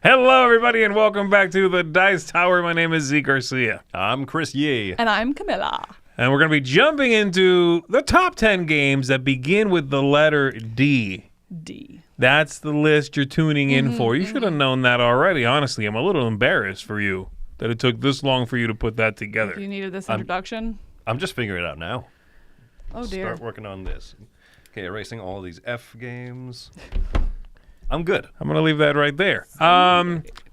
Hello, everybody, and welcome back to the Dice Tower. My name is Zee Garcia. I'm Chris Yee. And I'm Camilla. And we're going to be jumping into the top 10 games that begin with the letter D. D. That's the list you're tuning in for. You should have known that already. Honestly, I'm a little embarrassed for you that it took this long for you to put that together. You needed this introduction? I'm just figuring it out now. Oh, dear. Start working on this. Okay, erasing all of these F games. I'm good. I'm going to leave that right there.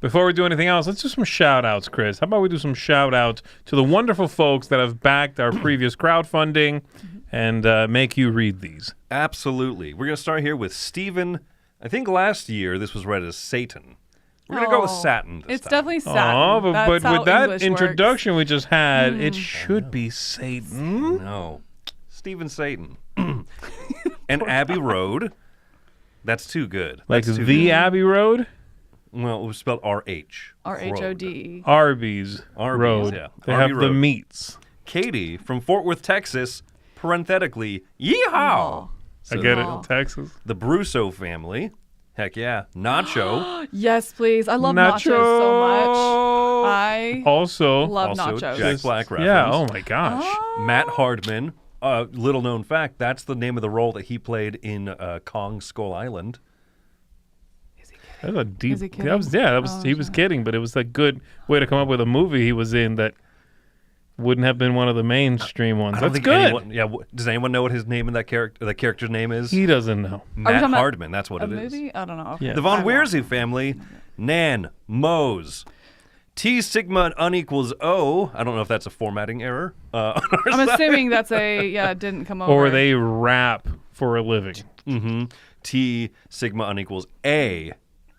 Before we do anything else, let's do some shout-outs, Chris. How about we do some shout-outs to the wonderful folks that have backed our previous crowdfunding and make you read these. Absolutely. We're going to start here with Steven. I think last year this was read as Satan. We're going to go with Satin this It's time. definitely Satin. Oh, but That's how with that English introduction we just had, it should be Satan. No. Steven Satan. And Abbey Road. That's too good. Like That's too the good. Abbey Road? Well, it was spelled R-H. R-H-O-D. Arby's Road. Yeah. They Arby have the Road. meats. Katie from Fort Worth, Texas, parenthetically, yeehaw. I get it. Texas. The Brusso family. Heck yeah. Nacho. Yes, please. I love nachos so much. I Also, love also nachos. Jack Black reference. yeah, oh my gosh. Matt Hardman. Little known fact, that's the name of the role that he played in Kong Skull Island. That was a deep. Is he kidding? That was, yeah, that was he was kidding, but it was a good way to come up with a movie he was in that wouldn't have been one of the mainstream ones. I don't That's think good. anyone, does anyone know what his name in that character? The character's name is He doesn't know. Matt talking about Hardman. That's what A it is. movie? I don't know. Yeah. The Von I won't. Weersy family. Nan, Mose, T sigma unequals O. I don't know if that's a formatting error. I'm assuming that's it didn't come over. Or they rap for a living. T sigma unequals A.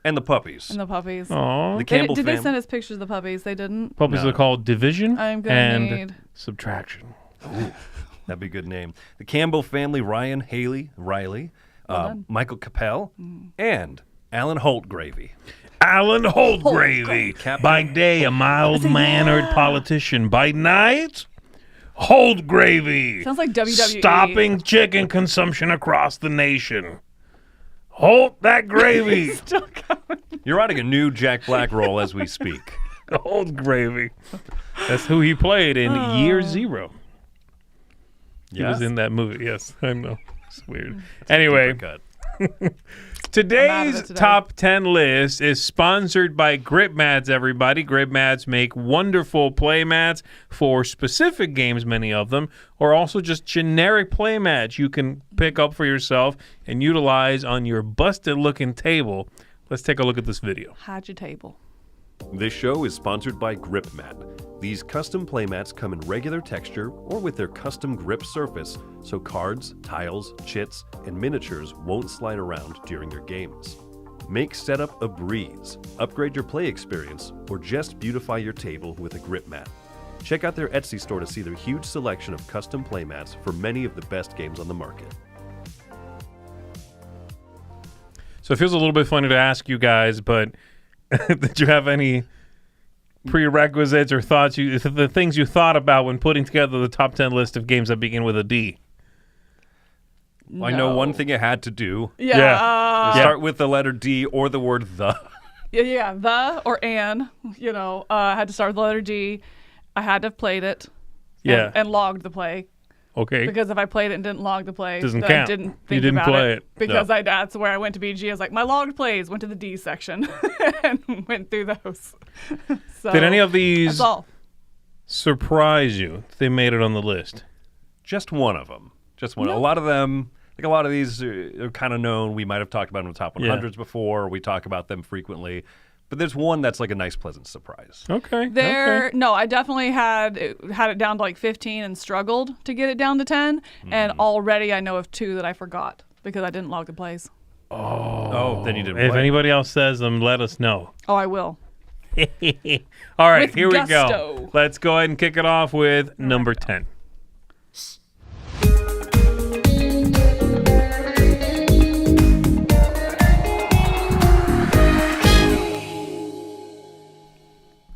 And the puppies. And the puppies. Oh, The Campbell Did they family. send us pictures of the puppies? They didn't? puppies No. are called division I'm gonna and need- subtraction. That'd be a good name. The Campbell family, Ryan, Haley, Riley, done. Michael Capel, and Alan Holtgravy. Alan Holtgravy. Captain. By day, a mild-mannered politician. By night, Holtgravy. Sounds like WWE. Stopping chicken consumption across the nation. Holt that gravy. Still going. You're writing a new Jack Black role as we speak. Holt gravy. That's who he played in Year Zero. He was in that movie. Yes, I know. It's weird. Anyway, Cut. I'm out of today's it today. top 10 list is sponsored by Grip Mats, everybody. Grip Mats make wonderful play mats for specific games, many of them, or also just generic play mats you can pick up for yourself and utilize on your busted-looking table. Let's take a look at this video. Hide your table. This show is sponsored by Grip Mat. These custom playmats come in regular texture or with their custom grip surface, so cards, tiles, chits, and miniatures won't slide around during your games. Make setup a breeze, upgrade your play experience, or just beautify your table with a Grip Mat. Check out their Etsy store to see their huge selection of custom playmats for many of the best games on the market. So it feels a little bit funny to ask you guys, but did you have any prerequisites or thoughts, the things you thought about when putting together the top 10 list of games that begin with a D? I know one thing you had to do. Yeah. Start with the letter D or the word the. Yeah, the or an. I had to start with the letter D. I had to have played it. Yeah. And logged the play. Okay. Because if I played it and didn't log the play, Doesn't then count. I didn't You think didn't about play it. it. Because No. that's where I went to BG. I was like, my logged plays went to the D section and went through those. So, Did any of these that's all. surprise you? They made it on the list. Just one of them. Just one. A lot of them, like a lot of these are kind of known. We might have talked about them in the top 100s before. We talk about them frequently. But there's one that's like a nice, pleasant surprise. Okay. No, I definitely had it down to like 15 and struggled to get it down to 10. And already I know of 2 that I forgot because I didn't log the plays. Oh, then you didn't If play. anybody else says them, let us know. Oh, I will. All right, With here we go. gusto. Let's go ahead and kick it off with number 10.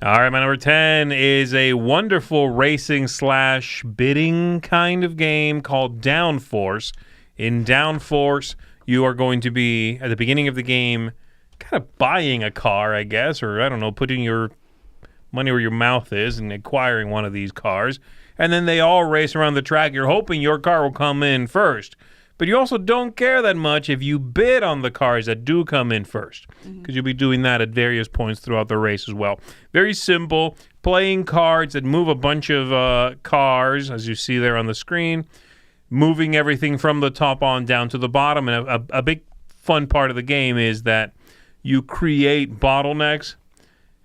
All right, my number 10 is a wonderful racing / bidding kind of game called Downforce. In Downforce, you are going to be, at the beginning of the game, kind of buying a car, I guess, or I don't know, putting your money where your mouth is and acquiring one of these cars. And then they all race around the track. You're hoping your car will come in first. But you also don't care that much if you bid on the cars that do come in first, because you'll be doing that at various points throughout the race as well. Very simple, playing cards that move a bunch of cars, as you see there on the screen, moving everything from the top on down to the bottom. And a big fun part of the game is that you create bottlenecks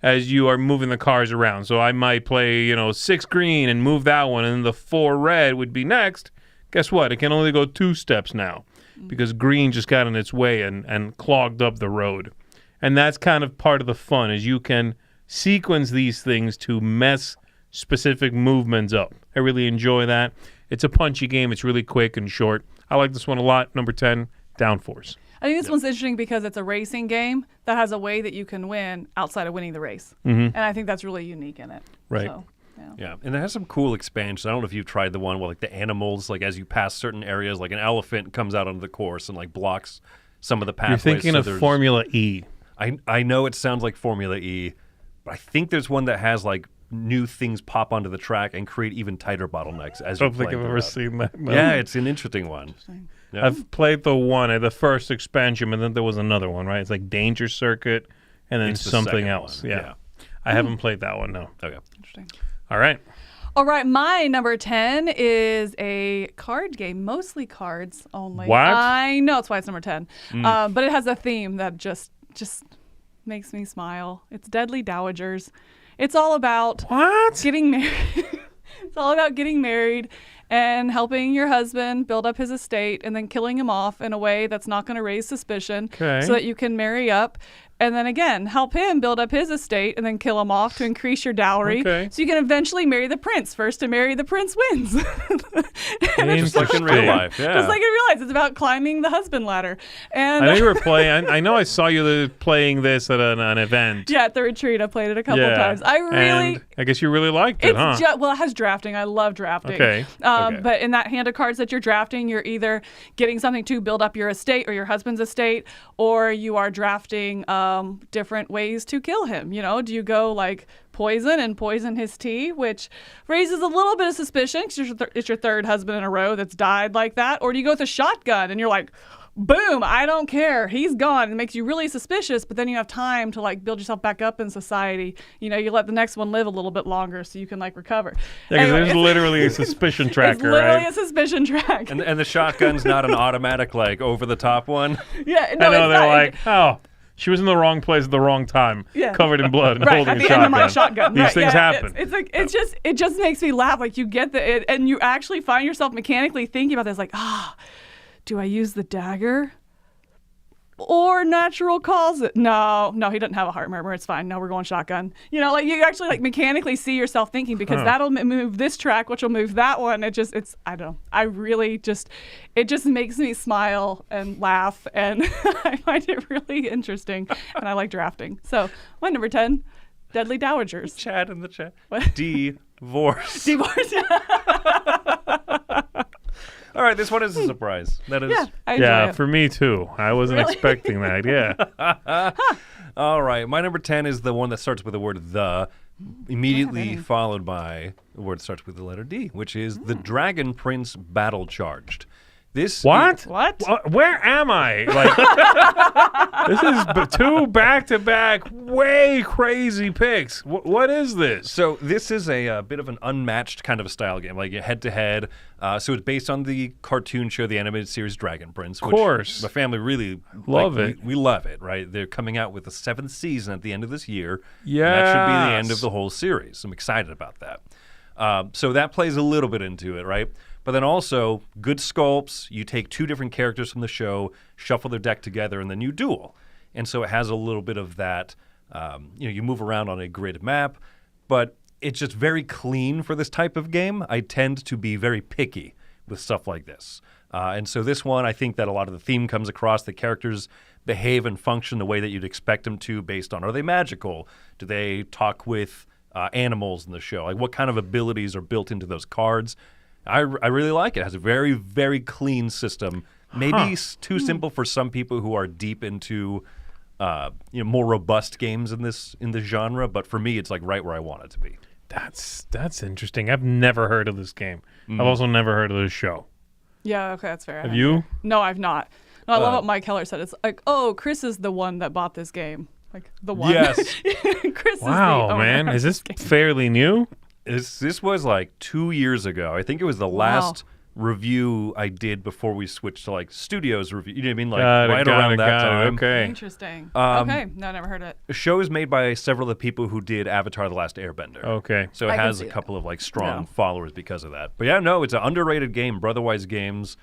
as you are moving the cars around. So I might play, 6 green and move that one, and then the 4 red would be next. Guess what? It can only go 2 steps now because green just got in its way and clogged up the road. And that's kind of part of the fun, is you can sequence these things to mess specific movements up. I really enjoy that. It's a punchy game. It's really quick and short. I like this one a lot. Number 10, Downforce. I think this one's interesting because it's a racing game that has a way that you can win outside of winning the race. And I think that's really unique in it. Right. So, Yeah, and it has some cool expansions. I don't know if you've tried the one where, like, the animals, like, as you pass certain areas, like an elephant comes out onto the course and, like, blocks some of the pathways. You're thinking of Formula E. I know it sounds like Formula E, but I think there's one that has, like, new things pop onto the track and create even tighter bottlenecks as I you're don't think playing I've the ever route. seen that. No. Yeah, it's an interesting one. Yeah. I've played the first expansion, and then there was another one, right? It's like Danger Circuit and then It's the something second else. one, Yeah. I haven't played that one, no. Okay. interesting. All right. All right, my number 10 is a card game, mostly cards only. What? I know, that's why it's number 10. But it has a theme that just makes me smile. It's Deadly Dowagers. It's all about getting married. It's all about getting married and helping your husband build up his estate and then killing him off in a way that's not going to raise suspicion so that you can marry up. And then again, help him build up his estate and then kill him off to increase your dowry. So you can eventually marry the prince. First to marry the prince wins. Just like in real life, yeah. Just like in real life. It's about climbing the husband ladder. And I know you were playing. I know I saw you playing this at an event. Yeah, at the retreat. I played it a couple of times. I guess you really liked it, huh? Well, it has drafting. I love drafting. Okay. But in that hand of cards that you're drafting, you're either getting something to build up your estate or your husband's estate, or you are drafting different ways to kill him. Do you go like poison and poison his tea, which raises a little bit of suspicion because it's your third husband in a row that's died like that? Or do you go with a shotgun and you're like, boom, I don't care, he's gone? It makes you really suspicious, but then you have time to like build yourself back up in society. You let the next one live a little bit longer so you can like recover. Yeah, because there's literally a suspicion tracker, it's literally right? a suspicion track. And the shotgun's not an automatic, like, over-the-top one? Yeah, no, I know, it's they're not. like, oh, she was in the wrong place at the wrong time, covered in blood and right, holding at the a end of my shotgun. shotgun. These things happen. It's like it just makes me laugh. Like you get it, and you actually find yourself mechanically thinking about this. Like, do I use the dagger or natural causes? No, he doesn't have a heart murmur. It's fine. No, we're going shotgun. You actually like mechanically see yourself thinking because that'll move this track, which will move that one. I don't know. It just makes me smile and laugh, and I find it really interesting, and I like drafting. So my number 10, Deadly Dowagers. Chat in the chat. What? Divorce. Divorce. All right, this one is a surprise. That is. Yeah, I enjoy it. For me too. I wasn't expecting that. Yeah. All right, my number 10 is the one that starts with the word "the," immediately followed by the word that starts with the letter D, which is the Dragon Prince Battle Charged. What? What? Where am I? Like, this is 2 back-to-back way crazy picks. What is this? So this is a bit of an unmatched kind of style game, like head-to-head. So it's based on the cartoon show, the animated series Dragon Prince. Of course. My family really love it. We love it, right? They're coming out with the 7th season at the end of this year. Yeah. That should be the end of the whole series. I'm excited about that. So that plays a little bit into it, right? But then also, good sculpts, you take 2 different characters from the show, shuffle their deck together, and then you duel. And so it has a little bit of that, you move around on a grid map, but it's just very clean for this type of game. I tend to be very picky with stuff like this. And so this one, I think that a lot of the theme comes across. The characters behave and function the way that you'd expect them to based on, are they magical? Do they talk with animals in the show? Like, what kind of abilities are built into those cards? I really like it. It has a very, very clean system. Maybe too simple for some people who are deep into more robust games in this genre. But for me, it's like right where I want it to be. That's interesting. I've never heard of this game. I've also never heard of this show. Yeah, okay, that's fair. Have you? No, I've not. No, I love what Mike Heller said. It's like, oh, Chris is the one that bought this game. Like, the one. Yes. Chris is the Wow, owner man. of Is this game. fairly new? This was like 2 years ago. I think it was the last review I did before we switched to like studios review. You know what I mean? Like right around that time. Okay. Interesting. Okay, no, I never heard it. The show is made by several of the people who did Avatar: The Last Airbender. Okay. So it I can has see a that. couple of like strong Yeah. followers because of that. But yeah, no, it's an underrated game. Brotherwise Games,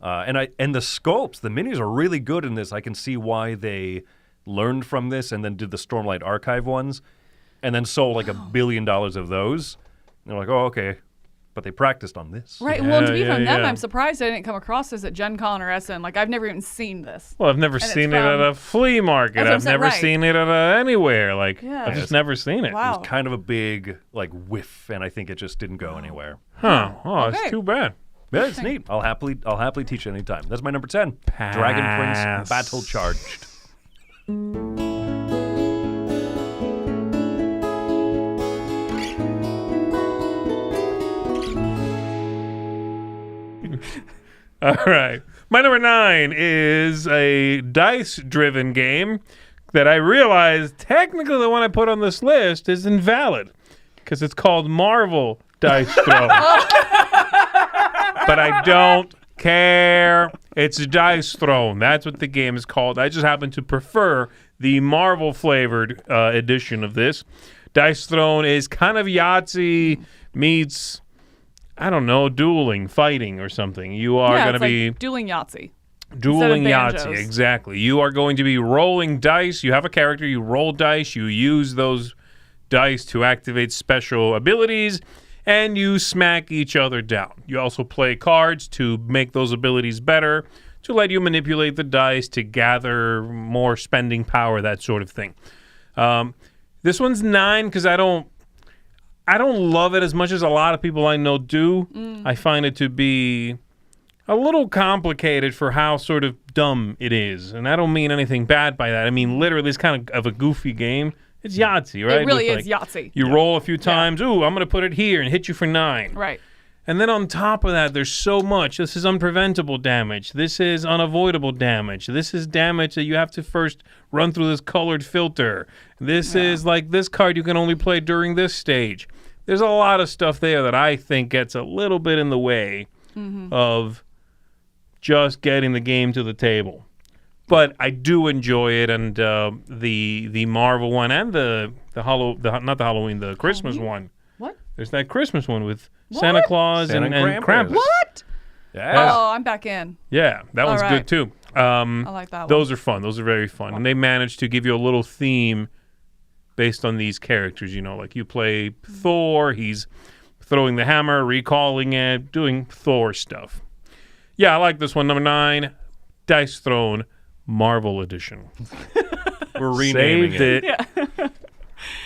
and the sculpts, the minis are really good in this. I can see why they learned from this and then did the Stormlight Archive ones, and then sold like $1 billion of those. And they're like, oh, okay, but they practiced on this. Right. Well, to be Yeah, from them, yeah. I'm surprised I didn't come across this at Gen Con or Essen. Like, I've never even seen this. Well, I've never it's seen it at from- a flea market. That's what I'm I've saying, never right. seen it at anywhere. Like, Yeah. I've just never seen it. Wow. Kind of a big like whiff, and I think it just didn't go anywhere. Huh. Oh, Okay. it's too bad. Yeah, it's neat. I'll happily teach it anytime. That's my number 10. Dragon Prince Battle Charged. All right. My number 9 is a dice-driven game that I realized technically the one I put on this list is invalid because it's called Marvel Dice Throw. But I don't care. It's Dice Throne. That's what the game is called. I just happen to prefer the Marvel-flavored edition of this. Dice Throne is kind of Yahtzee meets, I don't know, dueling, fighting or something. You are Yeah, going to it's be like dueling Yahtzee. dueling instead of Yahtzee. banjos. Exactly. You are going to be rolling dice. You have a character. You roll dice. You use those dice to activate special abilities, and you smack each other down. You also play cards to make those abilities better, to let you manipulate the dice, to gather more spending power, that sort of thing. This one's 9 because I don't love it as much as a lot of people I know do. I find it to be a little complicated for how sort of dumb it is. And I don't mean anything bad by that. I mean, literally, it's kind of a goofy game. It's Yahtzee, right? It really With, is Yahtzee. You roll a few times. Ooh, I'm going to put it here and hit you for 9. Right. And then on top of that, there's so much. This is unpreventable damage. This is unavoidable damage. This is damage that you have to first run through this colored filter. This is like this card you can only play during this stage. There's a lot of stuff there that I think gets a little bit in the way of just getting the game to the table. But I do enjoy it, and the Marvel one and the Christmas one. What? There's that Christmas one with Santa Claus Santa and and Krampus. Krampus. What? Yeah. Oh, I'm back in. Yeah, that one's right. good too. I like that one. Those are fun. Those are very fun. And they managed to give you a little theme based on these characters. You know, like you play Thor, he's throwing the hammer, recalling it, doing Thor stuff. Yeah, I like this one. Number 9, Dice Throne Marvel Edition. We're renaming Saved it. it.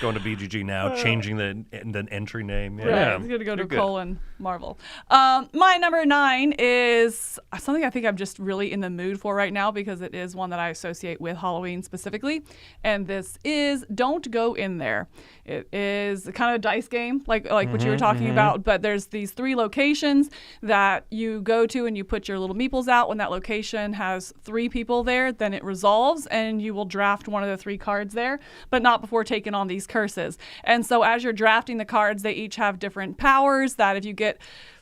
Going to BGG now, changing the entry name. Right. Yeah. It's going to go to You're good. colon Marvel. My number 9 is something I think I'm just really in the mood for right now because it is one that I associate with Halloween specifically. And this is Don't Go In There. It is kind of a dice game, like what you were talking about. But there's these 3 locations that you go to and you put your little meeples out. When that location has 3 people there, then it resolves and you will draft one of the 3 cards there, but not before taking on these curses. And so as you're drafting the cards, they each have different powers that if you get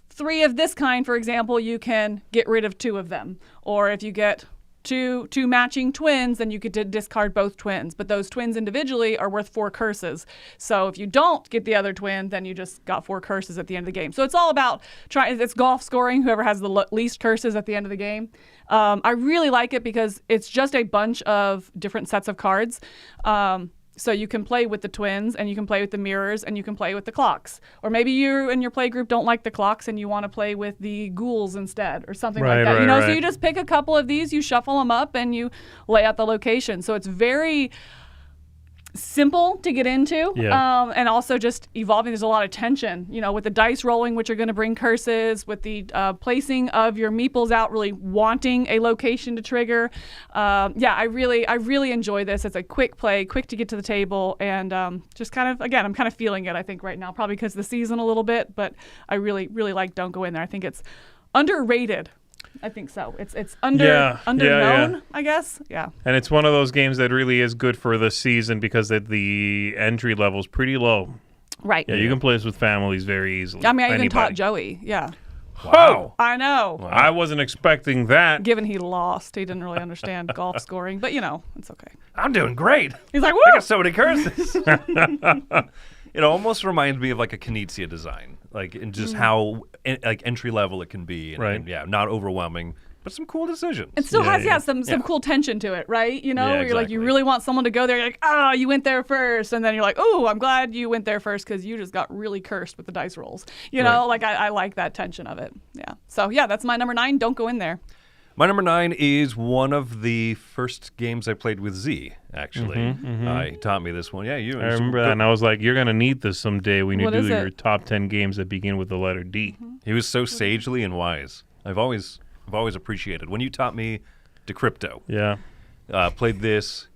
3 of this kind, for example, you can get rid of 2 of them. Or if you get two matching twins, then you could discard both twins. But those twins individually are worth 4 curses. So if you don't get the other twin, then you just got 4 curses at the end of the game. So it's all about it's golf scoring, whoever has the least curses at the end of the game. I really like it because it's just a bunch of different sets of cards. So you can play with the twins, and you can play with the mirrors, and you can play with the clocks. Or maybe you and your play group don't like the clocks, and you want to play with the ghouls instead, or something like that. So you just pick a couple of these, you shuffle them up, and you lay out the location. So it's very simple to get into, Yeah. and also just evolving. There's a lot of tension, with the dice rolling, which are going to bring curses, with the placing of your meeples out, really wanting a location to trigger. I really enjoy this. It's a quick play, quick to get to the table, and just kind of, again, I'm kind of feeling it, I think, right now, probably because of the season a little bit, but I really, really like Don't Go In There. I think it's underrated. I think so. It's underknown, I guess. Yeah. And it's one of those games that really is good for the season because the entry level is pretty low. Right. Yeah, you can play this with families very easily. I mean, I even taught Joey. Yeah. Wow. I know. Wow. I wasn't expecting that. Given he lost, he didn't really understand golf scoring, but it's okay. I'm doing great. He's like, woo! I got so many curses. It almost reminds me of like a Knizia design, like in just how entry level it can be, and not overwhelming, but some cool decisions. It still has some cool tension to it, right? Where you're like, you really want someone to go there. You're like, you went there first, and then you're like, oh, I'm glad you went there first because you just got really cursed with the dice rolls. Like I like that tension of it. Yeah. So that's my number 9. Don't Go In There. My number 9 is one of the first games I played with Zee, actually. He taught me this one. Yeah, you. I remember that, and I was like, you're going to need this someday when you do your top 10 games that begin with the letter D. He was so sagely and wise. I've always appreciated. When you taught me Decrypto, played this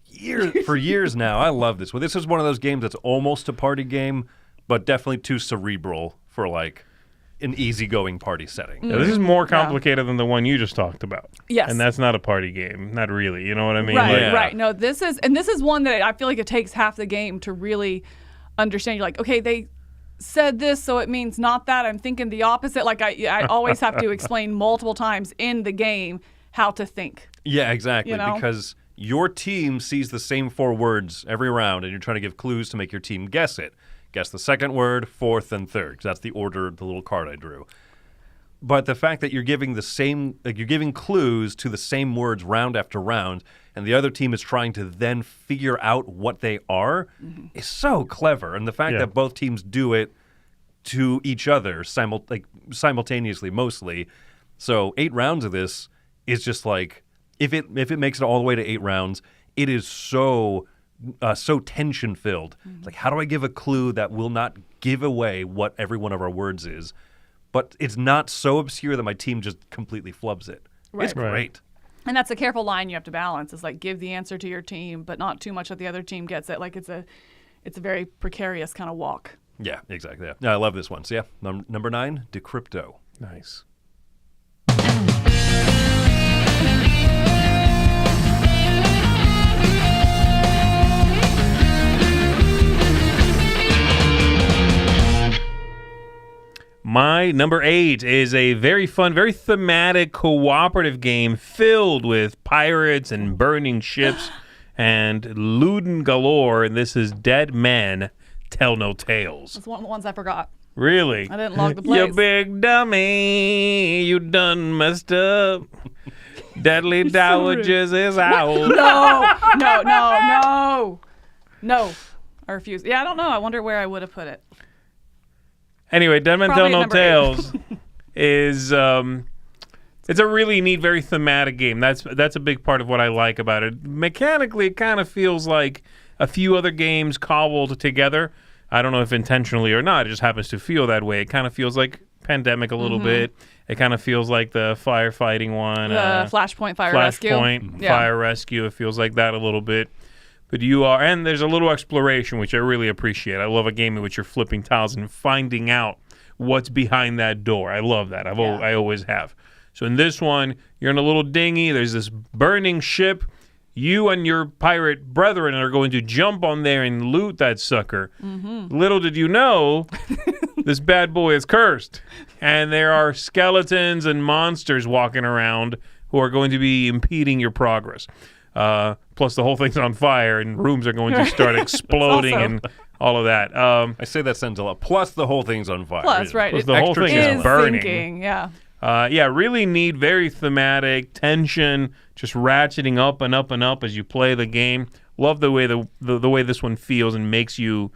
for years now. I love this. Well, this is one of those games that's almost a party game, but definitely too cerebral for like an easygoing party setting. Yeah, this is more complicated than the one you just talked about. Yes. And that's not a party game. Not really. You know what I mean? Right, right. No, this is one that I feel like it takes half the game to really understand. You're like, okay, they said this, so it means not that. I'm thinking the opposite. Like I always have to explain multiple times in the game how to think. Yeah, exactly. Because your team sees the same 4 words every round, and you're trying to give clues to make your team guess it. Guess the second word, fourth, and third, because that's the order, the little card I drew. But the fact that you're giving you're giving clues to the same words round after round, and the other team is trying to then figure out what they are, is so clever. And the fact that both teams do it to each other simultaneously, mostly. So 8 rounds of this is just like, if it makes it all the way to 8 rounds, it is so tension filled. Like, how do I give a clue that will not give away what every one of our words is, but it's not so obscure that my team just completely flubs it. Right. It's great. And that's a careful line you have to balance. It's like, give the answer to your team, but not too much that the other team gets it. Like it's a very precarious kind of walk. Yeah, exactly. Yeah, I love this one. So yeah, number 9, Decrypto. Nice. My number 8 is a very fun, very thematic, cooperative game filled with pirates and burning ships and looting galore, and this is Dead Men Tell No Tales. That's one of the ones I forgot. Really? I didn't log the plays. You big dummy, you done messed up. Deadly Dowagers is out. No. I refuse. Yeah, I don't know. I wonder where I would have put it. Anyway, Dead Men Tell Probably No number Tales is it's a really neat, very thematic game. That's a big part of what I like about it. Mechanically, it kind of feels like a few other games cobbled together. I don't know if intentionally or not. It just happens to feel that way. It kind of feels like Pandemic a little bit. It kind of feels like the firefighting one. Flashpoint Fire Rescue. Flashpoint Fire Rescue. It feels like that a little bit. But and there's a little exploration, which I really appreciate. I love a game in which you're flipping tiles and finding out what's behind that door. I love that. I always have. So in this one, you're in a little dinghy. There's this burning ship. You and your pirate brethren are going to jump on there and loot that sucker. Little did you know, this bad boy is cursed. And there are skeletons and monsters walking around who are going to be impeding your progress. Plus the whole thing's on fire and rooms are going to start exploding and all of that. I say that sentence a lot. Plus the whole thing's on fire. Plus, right. Plus the whole thing is burning. Sinking, yeah. Really neat, very thematic, tension, just ratcheting up and up and up as you play the game. Love the way the way this one feels and makes you,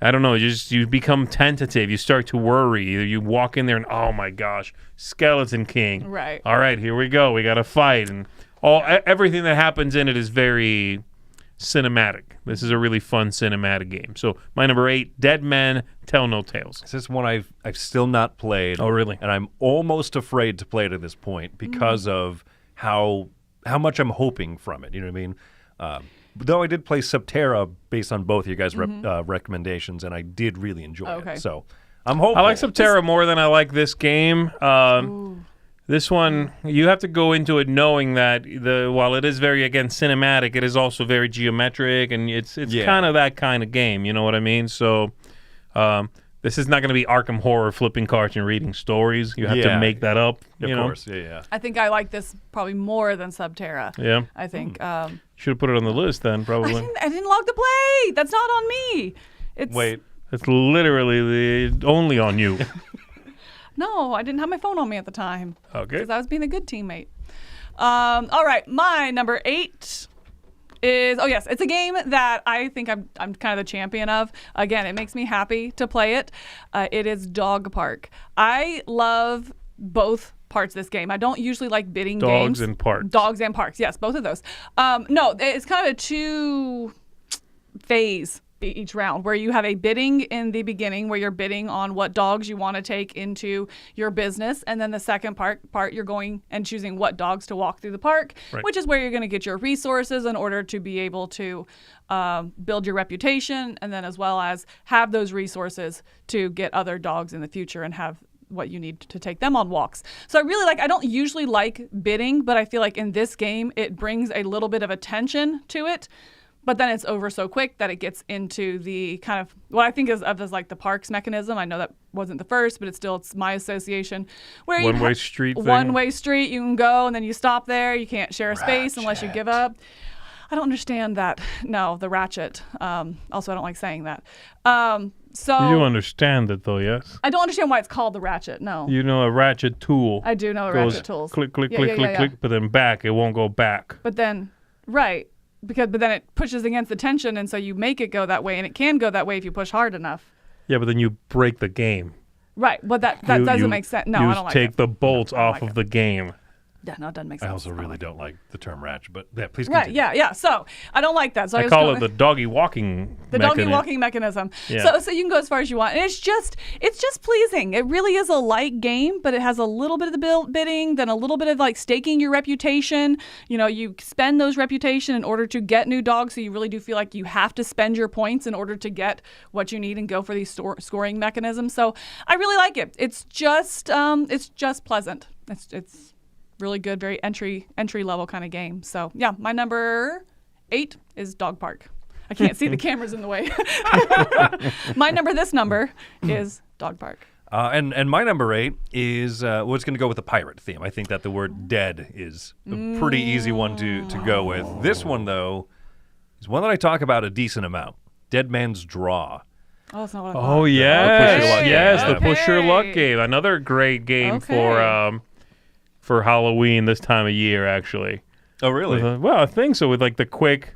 I don't know, you become tentative. You start to worry. You walk in there and, oh my gosh, Skeleton King. Right. All right, here we go. We got to fight. And everything that happens in it is very cinematic. This is a really fun cinematic game. So my number 8, Dead Men Tell No Tales. This is one I've still not played. Oh, really? And I'm almost afraid to play it at this point because of how much I'm hoping from it. You know what I mean? Though I did play Subterra based on both of you guys' recommendations, and I did really enjoy it. So I'm hopeful. I like Subterra more than I like this game. This one, you have to go into it knowing that while it is very, again, cinematic, it is also very geometric, and it's kind of that kind of game. You know what I mean? So this is not going to be Arkham Horror flipping cards and reading stories. You have to make that up. Of course, yeah. I think I like this probably more than Subterra. Yeah. I think. Should have put it on the list then, probably. I didn't log the play. That's not on me. Wait. It's literally only on you. No, I didn't have my phone on me at the time. Okay. Because I was being a good teammate. All right, my number 8 is, it's a game that I think I'm kind of the champion of. Again, it makes me happy to play it. It is Dog Park. I love both parts of this game. I don't usually like bidding games. Dogs and parks. Dogs and parks, yes, both of those. No, it's kind of a 2-phase each round, where you have a bidding in the beginning where you're bidding on what dogs you want to take into your business, and then the second part you're going and choosing what dogs to walk through the park, which is where you're going to get your resources in order to be able to build your reputation, and then as well as have those resources to get other dogs in the future and have what you need to take them on walks. So I don't usually like bidding, but I feel like in this game it brings a little bit of attention to it. But then it's over so quick that it gets into the kind of what I think of as like the parks mechanism. I know that wasn't the first, but it's my association. Where One-way street thing. One-way street, you can go and then you stop there. You can't share a space unless you give up. I don't understand that. No, the ratchet. Also, I don't like saying that. So you understand it though, yes? I don't understand why it's called the ratchet. No. You know a ratchet tool. I do know a ratchet tools. Click, click, click, click, but then back. It won't go back. But then, right. But then it pushes against the tension, and so you make it go that way, and it can go that way if you push hard enough. Yeah, but then you break the game. Right, but that doesn't make sense. No, I don't like it. You take the bolts off of the game. Yeah, no, it doesn't make sense. I also really don't like the term ratchet, but yeah, please continue. Right, yeah. So I don't like that. So I call it the doggy walking mechanism. Yeah. So you can go as far as you want. And it's just pleasing. It really is a light game, but it has a little bit of the bidding, then a little bit of like staking your reputation. You know, you spend those reputation in order to get new dogs, so you really do feel like you have to spend your points in order to get what you need and go for these scoring mechanisms. So I really like it. It's just pleasant. It's really good, very entry level kind of game. So yeah, my number 8 is Dog Park. I can't see the cameras in the way. This number is Dog Park. And my number 8 is what's going to go with the pirate theme. I think that the word dead is a pretty easy one to go with. This one though is one that I talk about a decent amount. Dead Man's Draw. Oh, that's not what I thought. Oh yes, the push your luck Okay. game. Another great game for Halloween this time of year, actually. Oh, really? I think so. With like the quick,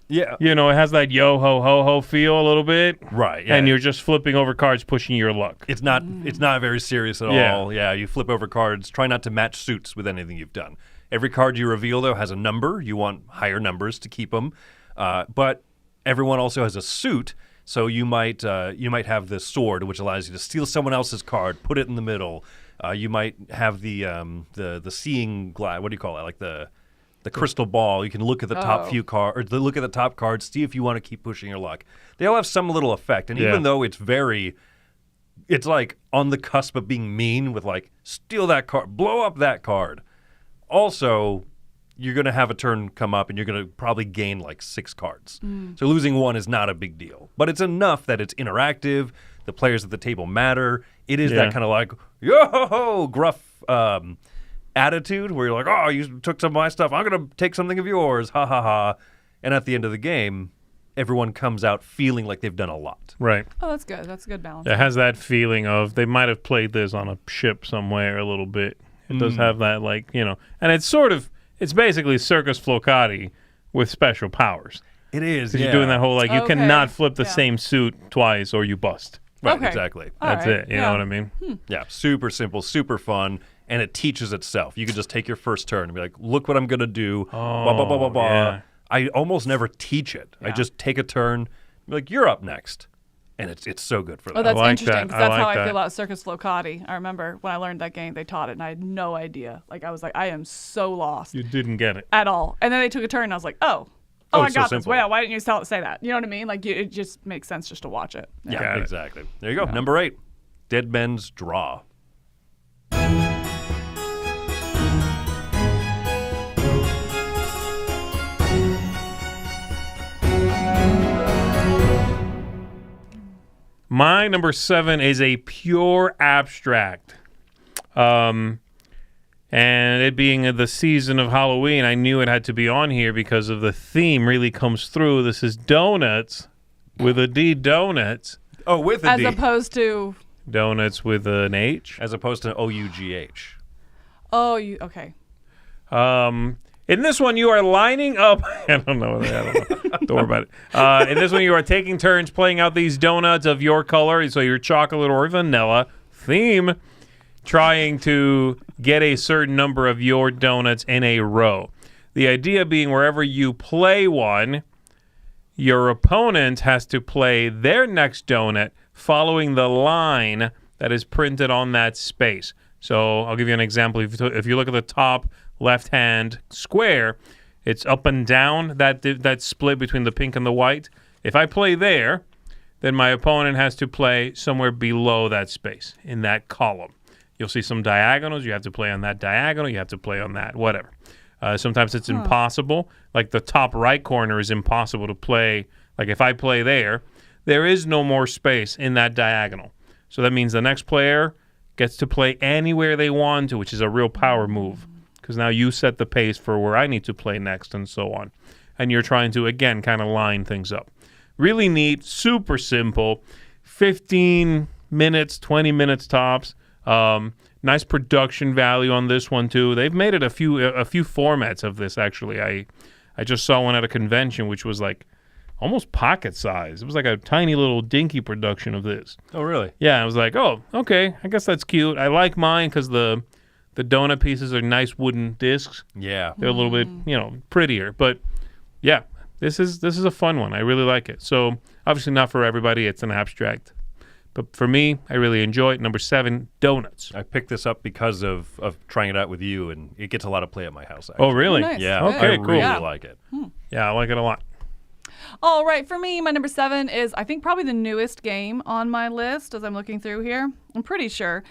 yeah. you know, it has that yo ho ho ho feel a little bit, Right. Yeah. and you're just flipping over cards, pushing your luck. It's not very serious at all. Yeah, you flip over cards. Try not to match suits with anything you've done. Every card you reveal, though, has a number. You want higher numbers to keep them. But everyone also has a suit, so you might have the sword, which allows you to steal someone else's card, put it in the middle. You might have the seeing glass. What do you call it? Like the crystal ball. You can look at the top few cards, or look at the top cards, see if you want to keep pushing your luck. They all have some little effect, and even though it's like on the cusp of being mean with like steal that card, blow up that card. Also, you're going to have a turn come up, and you're going to probably gain like 6 cards. So losing 1 is not a big deal, but it's enough that it's interactive. The players at the table matter. It is that kind of like, yo-ho-ho, gruff attitude where you're like, oh, you took some of my stuff. I'm going to take something of yours. Ha, ha, ha. And at the end of the game, everyone comes out feeling like they've done a lot. Right. Oh, that's good. That's a good balance. It has that feeling of they might have played this on a ship somewhere a little bit. It does have that, like, you know. And it's basically Circus Flocati with special powers. It is, Because you're doing that whole, like, you cannot flip the Yeah. same suit twice or you bust. Right, Okay. exactly. That's it. You know what I mean? Yeah, super simple, super fun, and it teaches itself. You can just take your first turn and be like, look what I'm going to do. Blah, blah, blah, blah, blah. yeah. I almost never teach it. I just take a turn, be like, you're up next. And it's so good for that. Oh, that's like interesting, that. because that's I how like I that. feel about Circus Flocati. I remember when I learned that game, they taught it, and I had no idea. Like, I was like, I am so lost You didn't get it. at all. And then they took a turn, and I was like, oh, Oh, I it's so got this. simple. Well, why didn't you say that? You know what I mean? Like, it just makes sense just to watch it. Yeah, Got it. exactly. There you go. Number 8, Dead Men's Draw. My number 7 is a pure abstract. And it being the season of Halloween, I knew it had to be on here because of the theme really comes through. This is Donuts with a D, Donuts. Oh, with a As D. opposed to, Donuts with an H. As opposed to OUGH. okay. In this one, you are lining up. I don't know. Don't worry about it. In this one, you are taking turns playing out these donuts of your color, so your chocolate or vanilla theme, trying to get a certain number of your donuts in a row. The idea being wherever you play one, your opponent has to play their next donut following the line that is printed on that space. So I'll give you an example. If you look at the top left-hand square, it's up and down, that split between the pink and the white. If I play there, then my opponent has to play somewhere below that space in that column. You'll see some diagonals. You have to play on that diagonal. You have to play on that, whatever. Sometimes it's impossible. Like the top right corner is impossible to play. Like if I play there is no more space in that diagonal. So that means the next player gets to play anywhere they want to, which is a real power move. Because now you set the pace for where I need to play next and so on. And you're trying to, again, kind of line things up. Really neat, super simple, 15 minutes, 20 minutes tops. Nice production value on this one, too. They've made it a few formats of this, actually. I just saw one at a convention, which was like almost pocket size. It was like a tiny little dinky production of this. Oh, really? Yeah, I was like, oh, okay, I guess that's cute. I like mine because the donut pieces are nice wooden discs. Yeah. They're a little bit, prettier. But yeah, this is a fun one. I really like it. So obviously not for everybody. It's an abstract. But for me, I really enjoy it. Number 7, donuts. I picked this up because of trying it out with you, and it gets a lot of play at my house, actually. Oh, really? Nice. Yeah, Okay, I cool. really Yeah. like it. Yeah, I like it a lot. All right, for me, my number 7 is, I think, probably the newest game on my list as I'm looking through here. I'm pretty sure.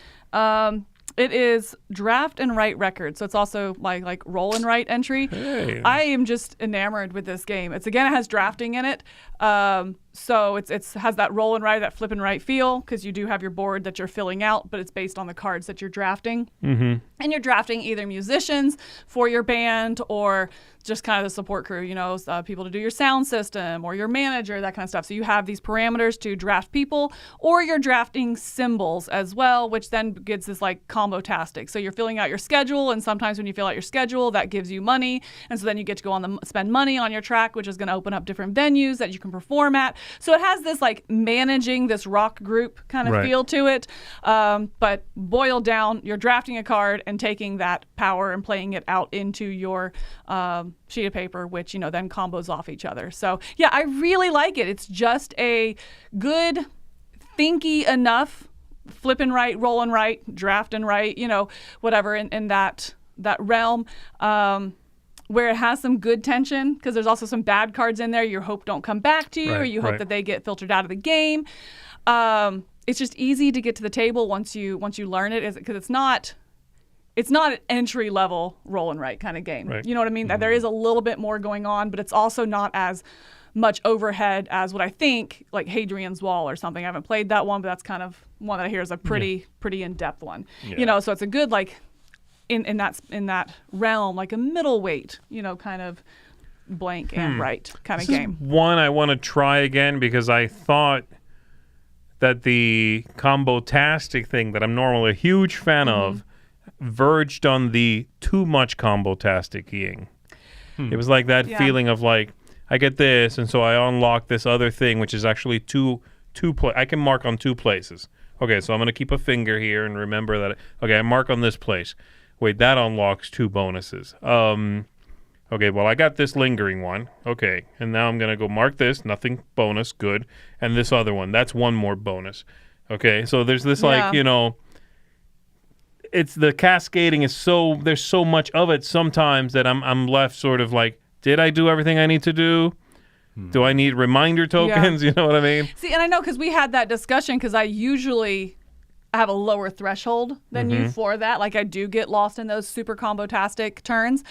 It is Draft and Write Records, so it's also my like roll and write entry. Hey. I am just enamored with this game. It has drafting in it, so it has that roll and write, that flip and write feel, because you do have your board that you're filling out, but it's based on the cards that you're drafting. Mm-hmm. And you're drafting either musicians for your band or just kind of the support crew, people to do your sound system or your manager, that kind of stuff. So you have these parameters to draft people, or you're drafting symbols as well, which then gets this like combo-tastic. So you're filling out your schedule, and sometimes when you fill out your schedule, that gives you money. And so then you get to go spend money on your track, which is going to open up different venues that you can perform at. So it has this like managing this rock group kind of Right. feel to it. But boiled down, you're drafting a card and taking that power and playing it out into your sheet of paper, which, then combos off each other. So yeah, I really like it. It's just a good, thinky enough flip and write, roll and write, draft and write, whatever in that realm. Where it has some good tension, because there's also some bad cards in there you hope don't come back to you, or Right, you hope right. that they get filtered out of the game. It's just easy to get to the table once you learn it, because it's not an entry level roll and write kind of game. Right. You know what I mean? There is a little bit more going on, but it's also not as much overhead as what I think like Hadrian's Wall or something. I haven't played that one, but that's kind of one that I hear is a pretty in-depth one. Yeah. So it's a good like in that realm, like a middleweight, kind of blank and right kind of This game. is one I want to try again because I thought that the combo-tastic thing that I'm normally a huge fan of verged on the too much combo-tastic-ing. It was like that Yeah. feeling of like, I get this, and so I unlock this other thing, which is actually I can mark on 2 places. Okay, so I'm going to keep a finger here and remember that, okay, I mark on this place. Wait, that unlocks 2 bonuses. Okay, well, I got this lingering one. Okay, and now I'm going to go mark this. Nothing bonus. Good. And this other one. That's one more bonus. Okay, so there's this, like, you know, it's the cascading is so, there's so much of it sometimes that I'm left sort of like, did I do everything I need to do? Do I need reminder tokens? You know what I mean? See, and I know because we had that discussion because I usually have a lower threshold than you for that. Like, I do get lost in those super combo-tastic turns.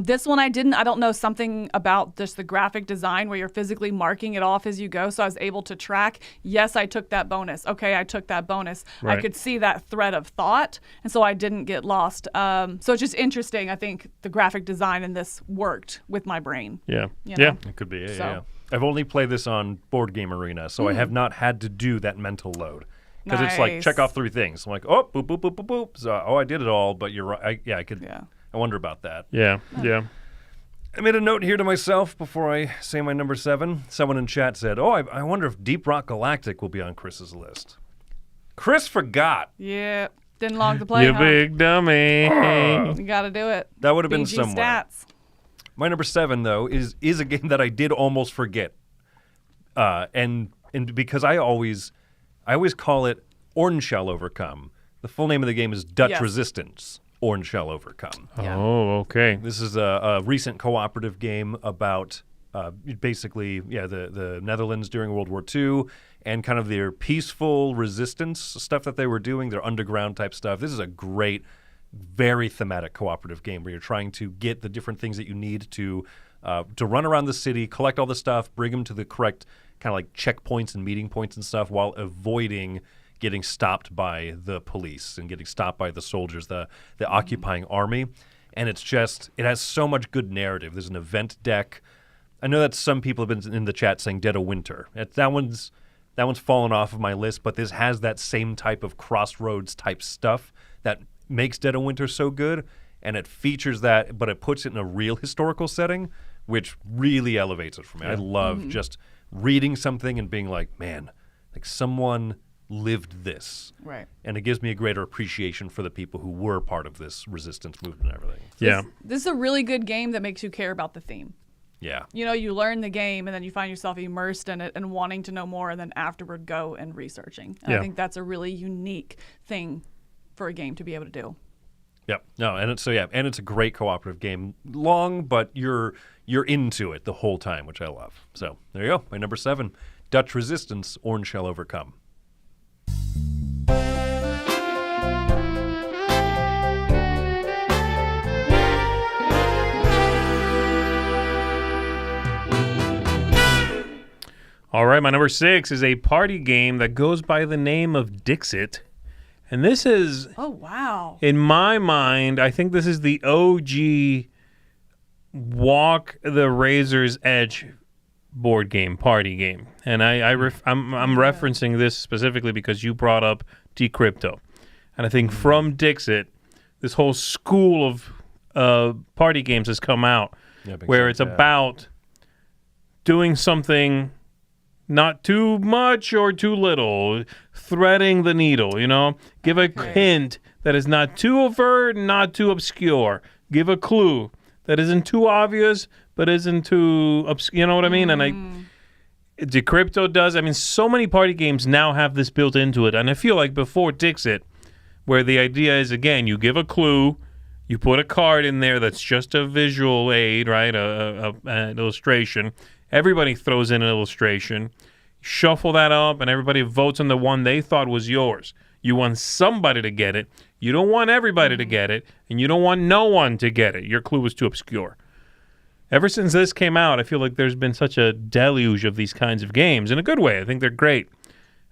This one I didn't. I don't know, something about just the graphic design where you're physically marking it off as you go. So I was able to track, yes, I took that bonus. Okay, I took that bonus. Right. I could see that thread of thought, and so I didn't get lost. So it's just interesting. I think the graphic design in this worked with my brain. Yeah. You know? It could be, So- yeah. I've only played this on Board Game Arena, so I have not had to do that mental load. Because it's like, Nice. check off 3 things. I'm like, oh, boop, boop, boop, boop, boop. So, I did it all, but you're right. I wonder about that. Yeah. I made a note here to myself before I say my number 7. Someone in chat said, oh, I wonder if Deep Rock Galactic will be on Chris's list. Chris forgot. Yeah. Didn't long to play, You huh? big dummy. You got to do it. That would have been BG somewhere. stats. My number 7, though, is a game that I did almost forget. And because I always call it Orange Shell Overcome. The full name of the game is Dutch Yes. Resistance, Orange Shell Overcome. Yeah. Oh, okay. This is a recent cooperative game about basically, the Netherlands during World War II and kind of their peaceful resistance stuff that they were doing, their underground type stuff. This is a great, very thematic cooperative game where you're trying to get the different things that you need to run around the city, collect all the stuff, bring them to the correct kind of like checkpoints and meeting points and stuff while avoiding getting stopped by the police and getting stopped by the soldiers, the occupying army. And it has so much good narrative. There's an event deck. I know that some people have been in the chat saying Dead of Winter. That one's fallen off of my list, but this has that same type of crossroads type stuff that makes Dead of Winter so good. And it features that, but it puts it in a real historical setting, which really elevates it for me. I love just reading something and being like, man, like someone lived this. Right. And it gives me a greater appreciation for the people who were part of this resistance movement and everything. Yeah. This is a really good game that makes you care about the theme. Yeah. You know, you learn the game and then you find yourself immersed in it and wanting to know more, and then afterward go and researching. And Yeah. I think that's a really unique thing for a game to be able to do. Yep. No, and it's a great cooperative game. Long, but you're into it the whole time, which I love. So there you go. My number 7, Dutch Resistance, Orange Shell Overcome. All right, my number 6 is a party game that goes by the name of Dixit. And this is, Oh, wow. in my mind, I think this is the OG Walk the Razor's Edge board game, party game. And I'm referencing this specifically because you brought up Decrypto. And I think from Dixit, this whole school of party games has come out where it's about doing something not too much or too little, threading the needle, you know? Give a hint that is not too overt, not too obscure. Give a clue that isn't too obvious, but isn't too obscure, you know what I mean? And Decrypto does. I mean, so many party games now have this built into it. And I feel like before Dixit, where the idea is, again, you give a clue, you put a card in there that's just a visual aid, right? An illustration. Everybody throws in an illustration. Shuffle that up, and everybody votes on the one they thought was yours. You want somebody to get it. You don't want everybody to get it, and you don't want no one to get it. Your clue was too obscure. Ever since this came out, I feel like there's been such a deluge of these kinds of games in a good way. I think they're great,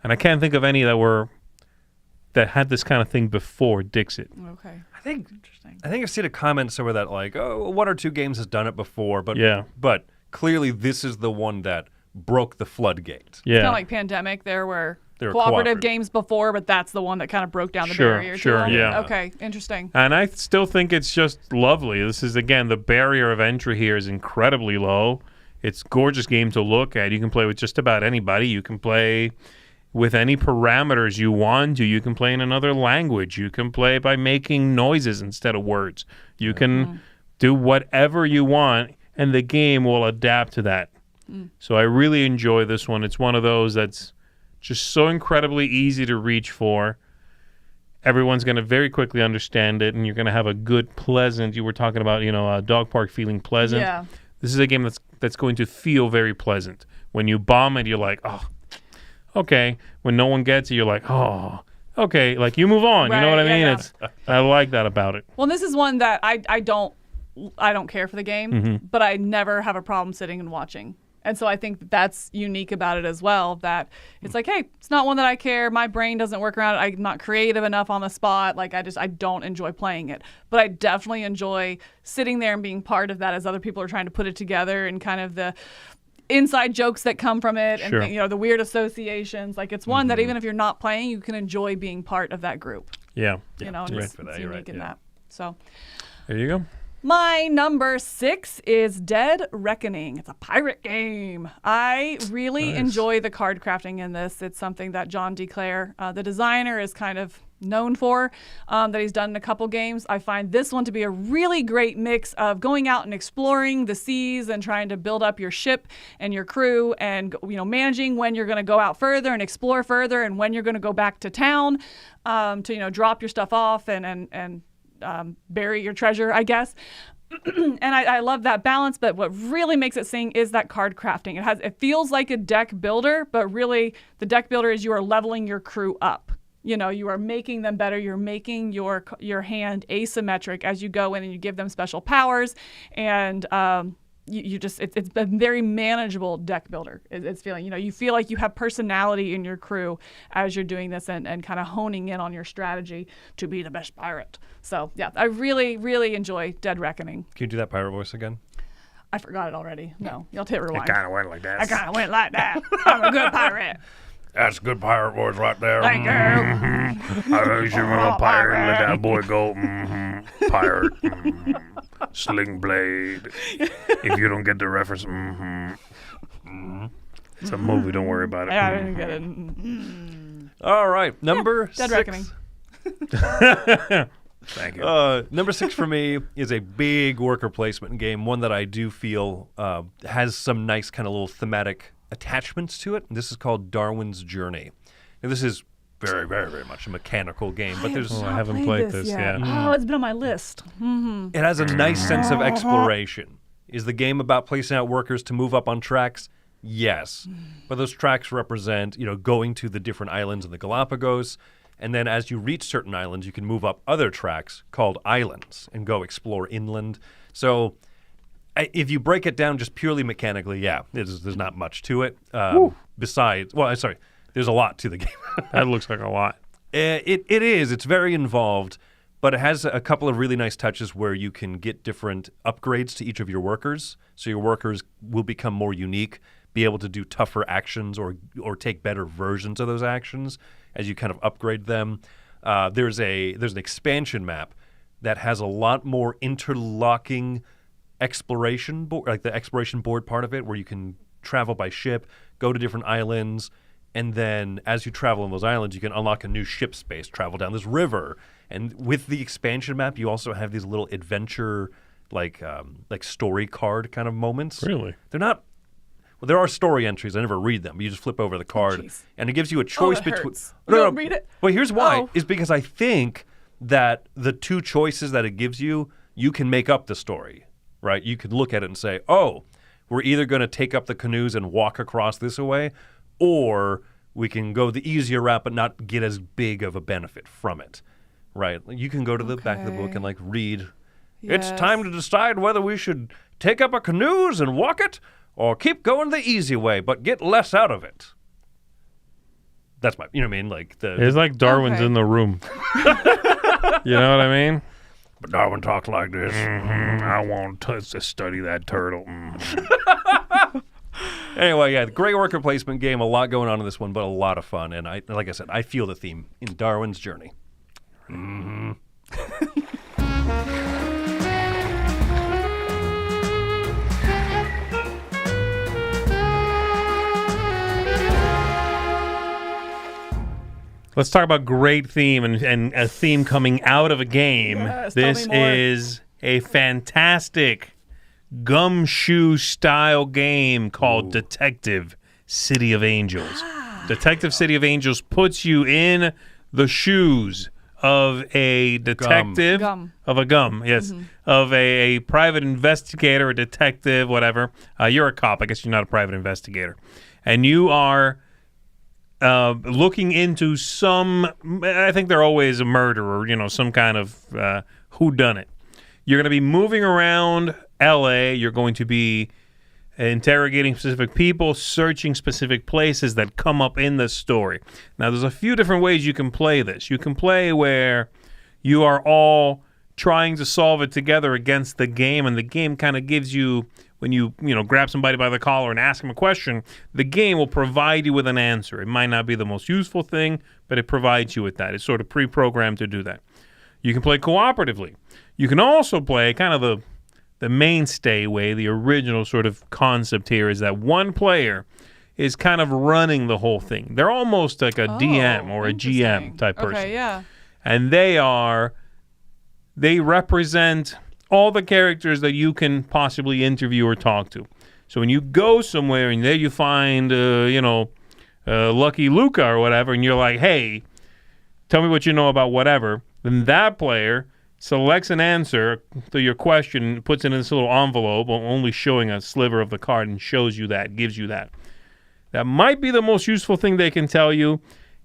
and I can't think of any that had this kind of thing before Dixit. Okay. I think Interesting. I've seen a comment somewhere that like, oh, 1 or 2 games has done it before, but clearly this is the one that broke the floodgate. Yeah. Kind of like Pandemic. There were They were cooperative cooperative. games before, but that's the one that kind of broke down the Sure, barrier. sure, to them. yeah. Okay, interesting. And I still think it's just lovely. This is, again, the barrier of entry here is incredibly low. It's a gorgeous game to look at. You can play with just about anybody. You can play with any parameters you want to. You can play in another language. You can play by making noises instead of words. You can do whatever you want, and the game will adapt to that. So I really enjoy this one. It's one of those that's just so incredibly easy to reach for. Everyone's going to very quickly understand it, and you're going to have a good, pleasant, you were talking about, a dog park feeling pleasant. Yeah. This is a game that's going to feel very pleasant. When you bomb it, you're like, oh, okay. When no one gets it, you're like, oh, okay. Like, you move on. Right, you know what I mean? yeah. I like that about it. Well, this is one that I don't care for the game, but I never have a problem sitting and watching. And so I think that's unique about it as well, that it's like, hey, it's not one that I care. My brain doesn't work around it. I'm not creative enough on the spot. Like, I don't enjoy playing it. But I definitely enjoy sitting there and being part of that as other people are trying to put it together, and kind of the inside jokes that come from it, and Sure. the weird associations. Like, it's one that even if you're not playing, you can enjoy being part of that group. Yeah. And you're it's, right for that. it's You're unique right, in yeah. that. So There you go. my number 6 is Dead Reckoning. It's a pirate game. I really enjoy the card crafting in this. It's something that John D. Clare, the designer, is kind of known for, that he's done in a couple games. I find this one to be a really great mix of going out and exploring the seas and trying to build up your ship and your crew, and managing when you're going to go out further and explore further, and when you're going to go back to town to drop your stuff off and bury your treasure, I guess. And I love that balance, but what really makes it sing is that card crafting. It feels like a deck builder, but really the deck builder is you are leveling your crew up. You are making them better. You're making your hand asymmetric as you go in, and you give them special powers, and it's a very manageable deck builder. It's feeling, you feel like you have personality in your crew as you're doing this, and kind of honing in on your strategy to be the best pirate. So yeah, I really, really enjoy Dead Reckoning. Can you do that pirate voice again? I forgot it already. No, you'll have to hit rewind. Kind of went like that. I kind of went like that. I'm a good pirate. That's good pirate voice right there. Thank you. I should run a pirate and let that boy go. Pirate. Sling blade. If you don't get the reference, it's a movie. Don't worry about it. Yeah, I didn't get it. All right, number Dead 6. Reckoning. Thank you. Number 6 for me is a big worker placement game, one that I do feel has some nice kind of little thematic attachments to it. This is called Darwin's Journey. And this is very, very, very much a mechanical game, but there's I haven't played this yet. Oh, it's been on my list. it has a nice sense of exploration. Is the game about placing out workers to move up on tracks? Yes. But those tracks represent, going to the different islands in the Galapagos. And then as you reach certain islands, you can move up other tracks called islands and go explore inland. So if you break it down just purely mechanically, there's not much to it. Besides, there's a lot to the game. That looks like a lot. It is. It's very involved, but it has a couple of really nice touches where you can get different upgrades to each of your workers. So your workers will become more unique, be able to do tougher actions or take better versions of those actions as you kind of upgrade them. There's an expansion map that has a lot more interlocking exploration board, like the exploration board part of it, where you can travel by ship, go to different islands, and then as you travel on those islands, you can unlock a new ship space, travel down this river. And with the expansion map, you also have these little adventure, like story card kind of moments. Really? They're not. Well, there are story entries. I never read them. You just flip over the card, jeez. and it gives you a choice that between. hurts. Don't read it. Well, here's why: Oh. is because I think that the two choices that it gives you, you can make up the story, right? You could look at it and say, "Oh, we're either going to take up the canoes and walk across this way, or we can go the easier route but not get as big of a benefit from it." Right? You can go to the back of the book and read. It's Yes. time to decide whether we should take up our canoes and walk it, or keep going the easy way but get less out of it. That's my, It's like Darwin's Okay. in the room. You know what I mean? But Darwin talks like this. I want to study that turtle. Anyway, great worker placement game. A lot going on in this one, but a lot of fun. And like I said, I feel the theme in Darwin's Journey. Let's talk about great theme and a theme coming out of a game. Yes, tell This me more. is a fantastic gumshoe-style game called Detective City of Angels. Detective City of Angels puts you in the shoes of a detective, of a private investigator, a detective, whatever. You're a cop. I guess you're not a private investigator. And you are looking into some, I think they're always a murder or, some kind of whodunit. You're going to be moving around L.A. You're going to be interrogating specific people, searching specific places that come up in the story. Now, there's a few different ways you can play this. You can play where you are all trying to solve it together against the game, and the game kind of gives you, when you grab somebody by the collar and ask them a question, the game will provide you with an answer. It might not be the most useful thing, but it provides you with that. It's sort of pre-programmed to do that. You can play cooperatively. You can also play kind of the mainstay way, the original sort of concept here is that one player is kind of running the whole thing. They're almost like a DM or a GM type person. Okay, yeah. And they represent all the characters that you can possibly interview or talk to. So when you go somewhere and there you find, Lucky Luca or whatever, and you're like, hey, tell me what you know about whatever, then that player selects an answer to your question, puts it in this little envelope, only showing a sliver of the card, and shows you that, gives you that. That might be the most useful thing they can tell you.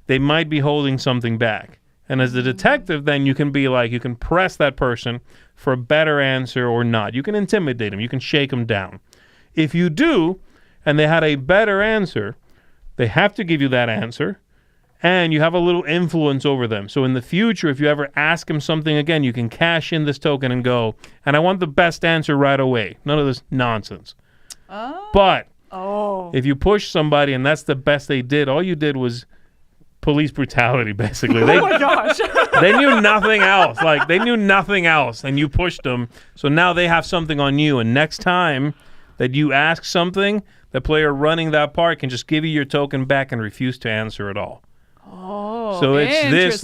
They might be holding something back. And as the detective, then you can be like, you can press that person for a better answer or not. You can intimidate them. You can shake them down. If you do, and they had a better answer, they have to give you that answer. And you have a little influence over them. So in the future, if you ever ask them something again, you can cash in this token and go, and I want the best answer right away. None of this nonsense. But if you push somebody and that's the best they did, all you did was police brutality, basically. Oh my gosh. They knew nothing else. They knew nothing else, and you pushed them. So now they have something on you. And next time that you ask something, the player running that part can just give you your token back and refuse to answer at all. Oh, so it's this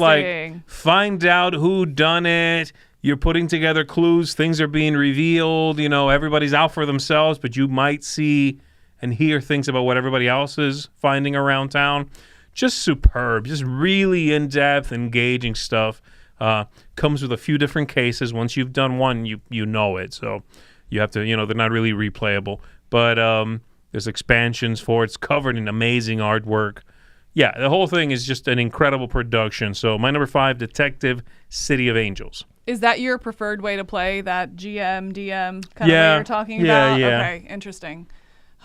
find out who done it. You're putting together clues. Things are being revealed. Everybody's out for themselves, but you might see and hear things about what everybody else is finding around town. Just superb. Just really in-depth, engaging stuff. Comes with a few different cases. Once you've done one, you know it. So you have to, they're not really replayable. But there's expansions for it. It's covered in amazing artwork. Yeah, the whole thing is just an incredible production. So my number 5, Detective City of Angels. Is that your preferred way to play, that GM, DM kind of way you're talking about? Yeah. Okay, interesting.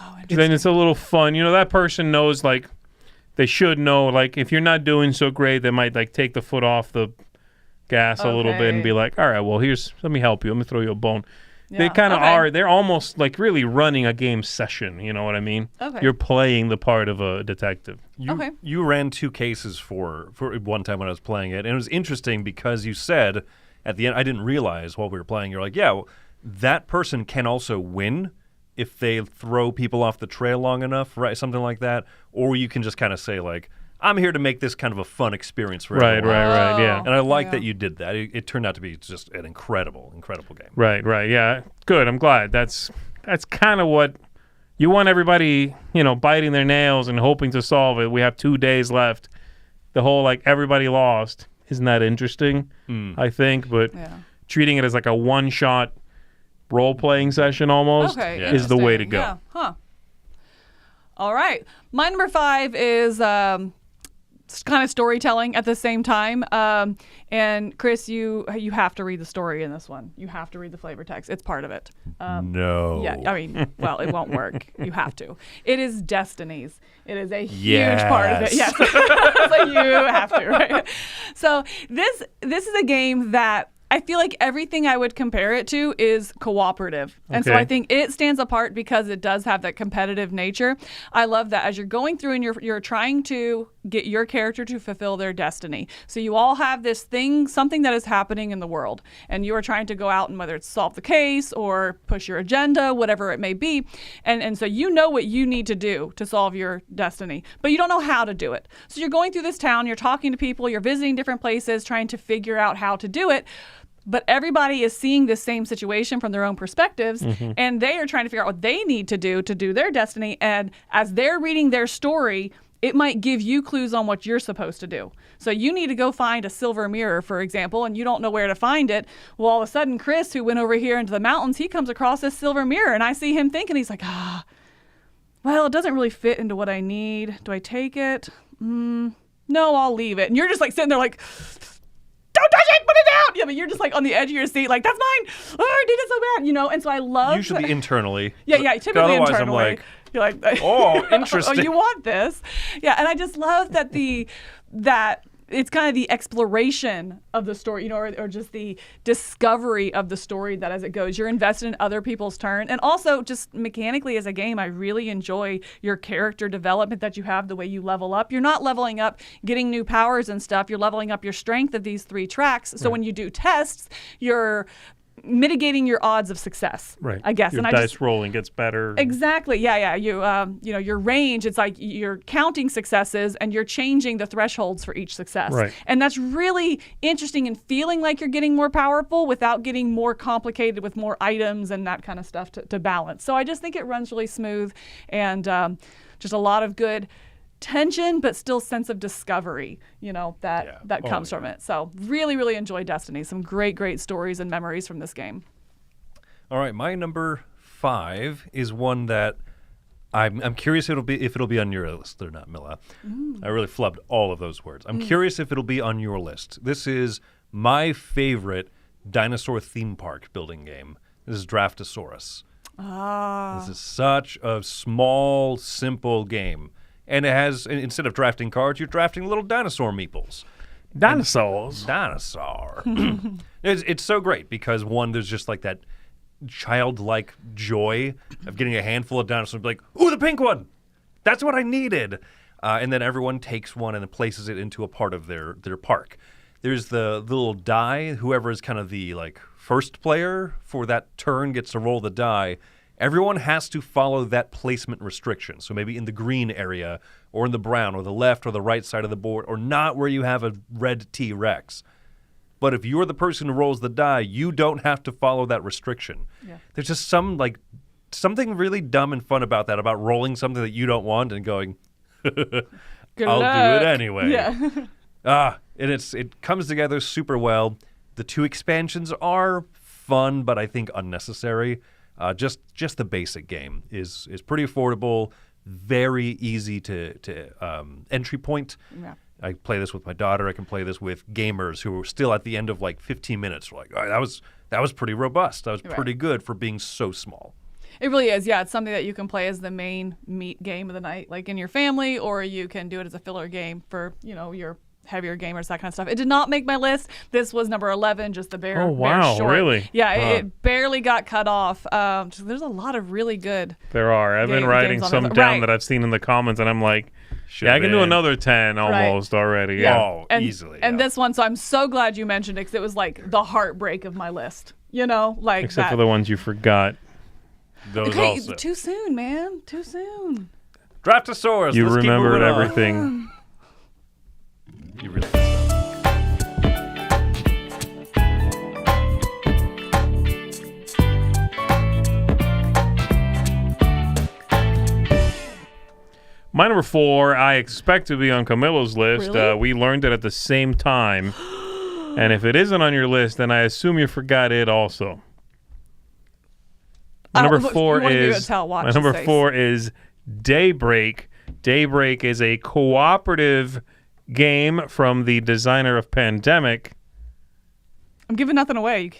Oh, interesting. Then it's a little fun. That person knows, they should know, if you're not doing so great, they might, take the foot off the gas a little bit and be like, all right, well, let me help you. Let me throw you a bone. Yeah. They kind of are. They're almost really running a game session. You know what I mean? Okay. You're playing the part of a detective. You ran 2 cases for one time when I was playing it, and it was interesting because you said at the end, I didn't realize while we were playing, you're like, yeah, well, that person can also win if they throw people off the trail long enough, right? Something like that. Or you can just kind of say I'm here to make this kind of a fun experience for everyone. Right, yeah. And I like that you did that. It turned out to be just an incredible game. Right, yeah. Good, I'm glad. That's kind of what you want everybody, biting their nails and hoping to solve it. We have 2 days left. The whole, everybody lost. Isn't that interesting, I think? But treating it as a one-shot role-playing session almost is the way to go. Yeah. Huh. All right. My number 5 is kind of storytelling at the same time. And Chris, you have to read the story in this one. You have to read the flavor text. It's part of it. No. Yeah, it won't work. You have to. It is Destinies. It is a huge part of it. Yes. You have to, right? So this is a game that I feel like everything I would compare it to is cooperative. And so I think it stands apart because it does have that competitive nature. I love that as you're going through and you're trying to get your character to fulfill their destiny. So you all have this thing, something that is happening in the world, and you are trying to go out and whether it's solve the case or push your agenda, whatever it may be. And so you know what you need to do to solve your destiny, but you don't know how to do it. So you're going through this town, you're talking to people, you're visiting different places, trying to figure out how to do it. but everybody is seeing the same situation from their own perspectives, and they are trying to figure out what they need to do their destiny. And as they're reading their story, it might give you clues on what you're supposed to do. So you need to go find a silver mirror, for example, and you don't know where to find it. Well, all of a sudden, Chris, who went over here into the mountains, he comes across this silver mirror, and I see him thinking, he's like, well, it doesn't really fit into what I need. Do I take it? No, I'll leave it. And you're just like sitting there like, don't touch it, put it down. Yeah, but you're just like on the edge of your seat, like, that's mine. Oh, I did it so bad, you know? And so I love. Usually internally. Yeah, typically otherwise internally. I'm like, you're like, oh, interesting. Oh, you want this. Yeah, and I just love that that it's kind of the exploration of the story, you know, or just the discovery of the story that as it goes, you're invested in other people's turn. And also just mechanically as a game, I really enjoy your character development that you have, the way you level up. You're not leveling up, getting new powers and stuff. You're leveling up your strength of these 3 tracks. So when you do tests, you're mitigating your odds of success, Right. I guess. Your and dice rolling gets better. Exactly. Yeah. You know, your range, it's like you're counting successes and you're changing the thresholds for each success. Right. And that's really interesting and feeling like you're getting more powerful without getting more complicated with more items and that kind of stuff to balance. So I just think it runs really smooth and just a lot of good tension, but still sense of discovery, you know, that comes from it. So really, really enjoy Destiny. Some great, great stories and memories from this game. All right, my number 5 is one that I'm curious if it'll be on your list or not, Milla. I really flubbed all of those words. I'm curious if it'll be on your list. This is my favorite dinosaur theme park building game. This is Draftosaurus. This is such a small, simple game. And it has, instead of drafting cards, you're drafting little dinosaur meeples. Dinosaurs. Dinosaur. It's so great because, one, there's just like that childlike joy of getting a handful of dinosaurs and be like, ooh, the pink one! That's what I needed! And then everyone takes one and then places it into a part of their park. There's the little die. Whoever is kind of the like first player for that turn gets to roll the die. Everyone has to follow that placement restriction. So maybe in the green area or in the brown or the left or the right side of the board or not where you have a red T-Rex. But if you're the person who rolls the die, you don't have to follow that restriction. Yeah. There's just something really dumb and fun about that, about rolling something that you don't want and going, I'll do it anyway. Yeah. And it comes together super well. The 2 expansions are fun, but I think unnecessary. Just the basic game is pretty affordable, very easy to entry point. Yeah. I play this with my daughter. I can play this with gamers who are still at the end of like 15 minutes. We're like, all right, that was pretty robust. That was pretty good for being so small. It really is. Yeah, it's something that you can play as the main meat game of the night, like in your family, or you can do it as a filler game for, you know, your hevier gamers, that kind of stuff. It did not make my list. This was number 11, just the bare short. Really? Yeah, it barely got cut off. There's a lot of really good. There are. I've been writing some down that I've seen in the comments, and I'm like, I can do another 10 almost already. Yeah. Oh, easily. And this one, so I'm so glad you mentioned it because it was like the heartbreak of my list. You know, like except for the ones you forgot. Those also. Too soon, man. Too soon. Draftosaurus. You Let's remembered keep moving everything. You really My number 4, I expect to be on Camilla's list. Really? We learned it at the same time. And if it isn't on your list, then I assume you forgot it also. My number 4 is Daybreak. Daybreak is a cooperative game from the designer of Pandemic. I'm giving nothing away.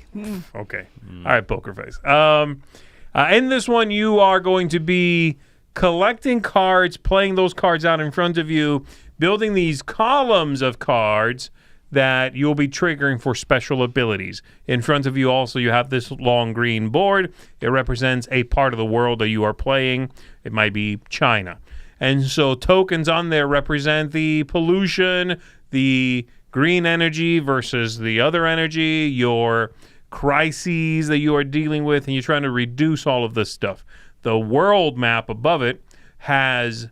Okay. All right, poker face. In this one, you are going to be collecting cards, playing those cards out in front of you, building these columns of cards that you'll be triggering for special abilities. In front of you also, you have this long green board. It represents a part of the world that you are playing. It might be China. And so tokens on there represent the pollution, the green energy versus the other energy, your crises that you are dealing with, and you're trying to reduce all of this stuff. The world map above it is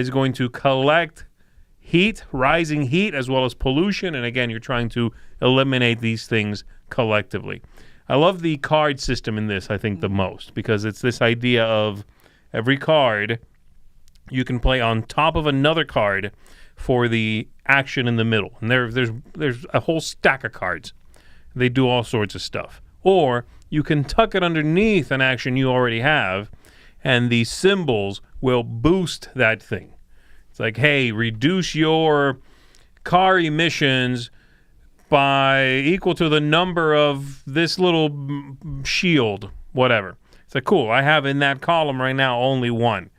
going to collect heat, rising heat, as well as pollution. And again, you're trying to eliminate these things collectively. I love the card system in this, I think, the most, because it's this idea of every card you can play on top of another card for the action in the middle. And there's a whole stack of cards. They do all sorts of stuff. Or you can tuck it underneath an action you already have, and the symbols will boost that thing. It's like, hey, reduce your car emissions by equal to the number of this little shield, whatever. It's like, cool, I have in that column right now only one.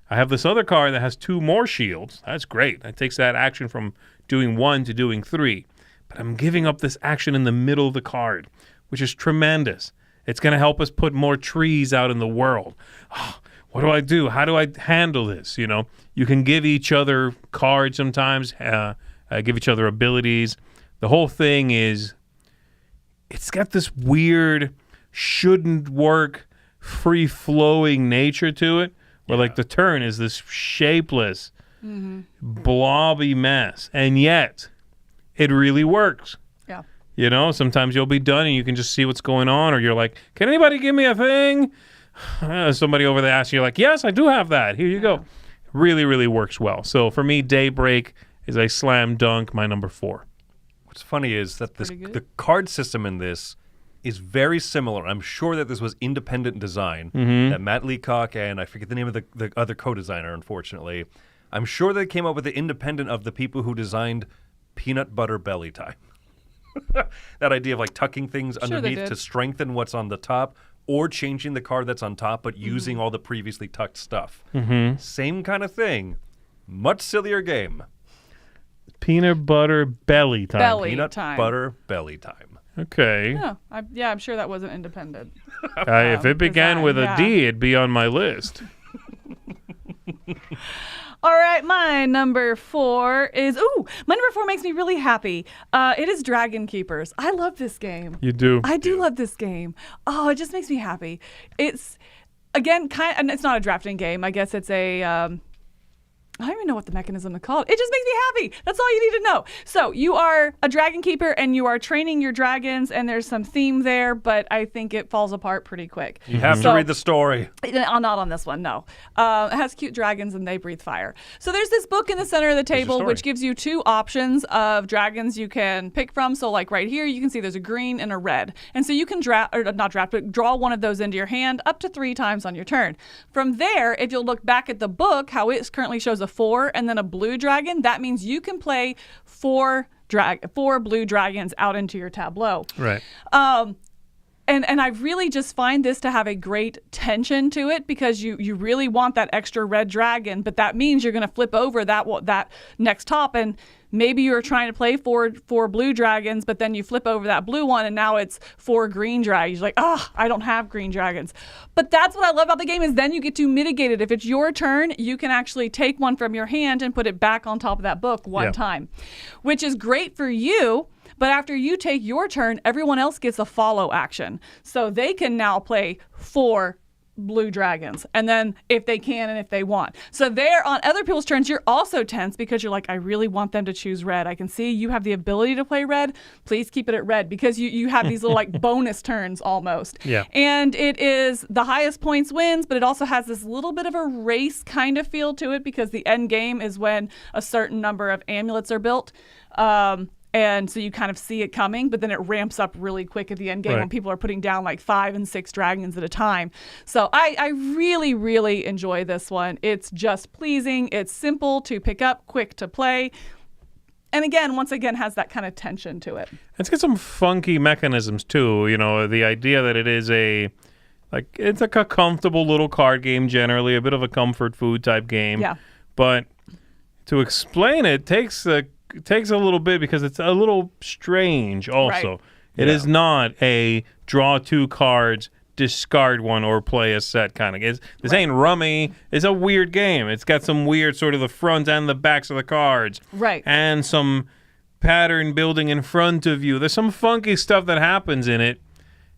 I have this other card that has 2 more shields. That's great. That takes that action from doing 1 to doing 3. But I'm giving up this action in the middle of the card, which is tremendous. It's going to help us put more trees out in the world. Oh, what do I do? How do I handle this? You know, you can give each other cards sometimes, give each other abilities. The whole thing is, it's got this weird, shouldn't work, free-flowing nature to it, where like the turn is this shapeless, blobby mess. And yet, it really works. Yeah. You know, sometimes you'll be done and you can just see what's going on, or you're like, can anybody give me a thing? Somebody over there asks you, you're like, yes, I do have that. Here you go. Really, really works well. So for me, Daybreak is a slam dunk, my number 4. What's funny is that the card system in this is very similar. I'm sure that this was independent design, that Matt Leacock and I forget the name of the other co-designer, unfortunately. I'm sure they came up with it independent of the people who designed Peanut Butter Belly Time. That idea of like tucking things underneath to strengthen what's on the top, or changing the card that's on top but using all the previously tucked stuff. Same kind of thing. Much sillier game. Peanut Butter Belly Time. Peanut Butter Belly Time. Okay. Yeah, I'm sure that wasn't independent. If it began with a D, it'd be on my list. All right, my number 4 is, my number 4 makes me really happy. It is Dragon Keepers. I love this game. You do? I do love this game. Oh, it just makes me happy. It's, again, and it's not a drafting game. I guess it's a, I don't even know what the mechanism is called. It just makes me happy. That's all you need to know. So you are a dragon keeper and you are training your dragons, and there's some theme there, but I think it falls apart pretty quick. You have to read the story. Not on this one, no. It has cute dragons and they breathe fire. So there's this book in the center of the table which gives you 2 options of dragons you can pick from. So like right here, you can see there's a green and a red. And so you can draw one of those into your hand up to 3 times on your turn. From there, if you'll look back at the book, how it currently shows a 4 and then a blue dragon, that means you can play 4 blue dragons out into your tableau. Right. And I really just find this to have a great tension to it, because you really want that extra red dragon, but that means you're going to flip over that next top, and maybe you're trying to play 4 blue dragons, but then you flip over that blue one and now it's 4 green dragons. You're like, I don't have green dragons. But that's what I love about the game, is then you get to mitigate it. If it's your turn, you can actually take one from your hand and put it back on top of that book one time, which is great for you. But after you take your turn, everyone else gets a follow action. So they can now play 4 blue dragons, and then if they can and if they want. So there, on other people's turns, you're also tense because you're like, I really want them to choose red. I can see you have the ability to play red. Please keep it at red, because you have these little like bonus turns almost. Yeah. And it is the highest points wins, but it also has this little bit of a race kind of feel to it, because the end game is when a certain number of amulets are built. And so you kind of see it coming, but then it ramps up really quick at the end game when people are putting down like 5 and 6 dragons at a time. So I really, really enjoy this one. It's just pleasing. It's simple to pick up, quick to play. And again, once again, has that kind of tension to it. It's got some funky mechanisms too. You know, the idea that it is it's like a comfortable little card game generally, a bit of a comfort food type game. Yeah. But to explain it takes a little bit, because it's a little strange also. Right. It is not a draw 2 cards, discard one, or play a set kind of game. This ain't Rummy. It's a weird game. It's got some weird sort of the front and the backs of the cards. Right. And some pattern building in front of you. There's some funky stuff that happens in it.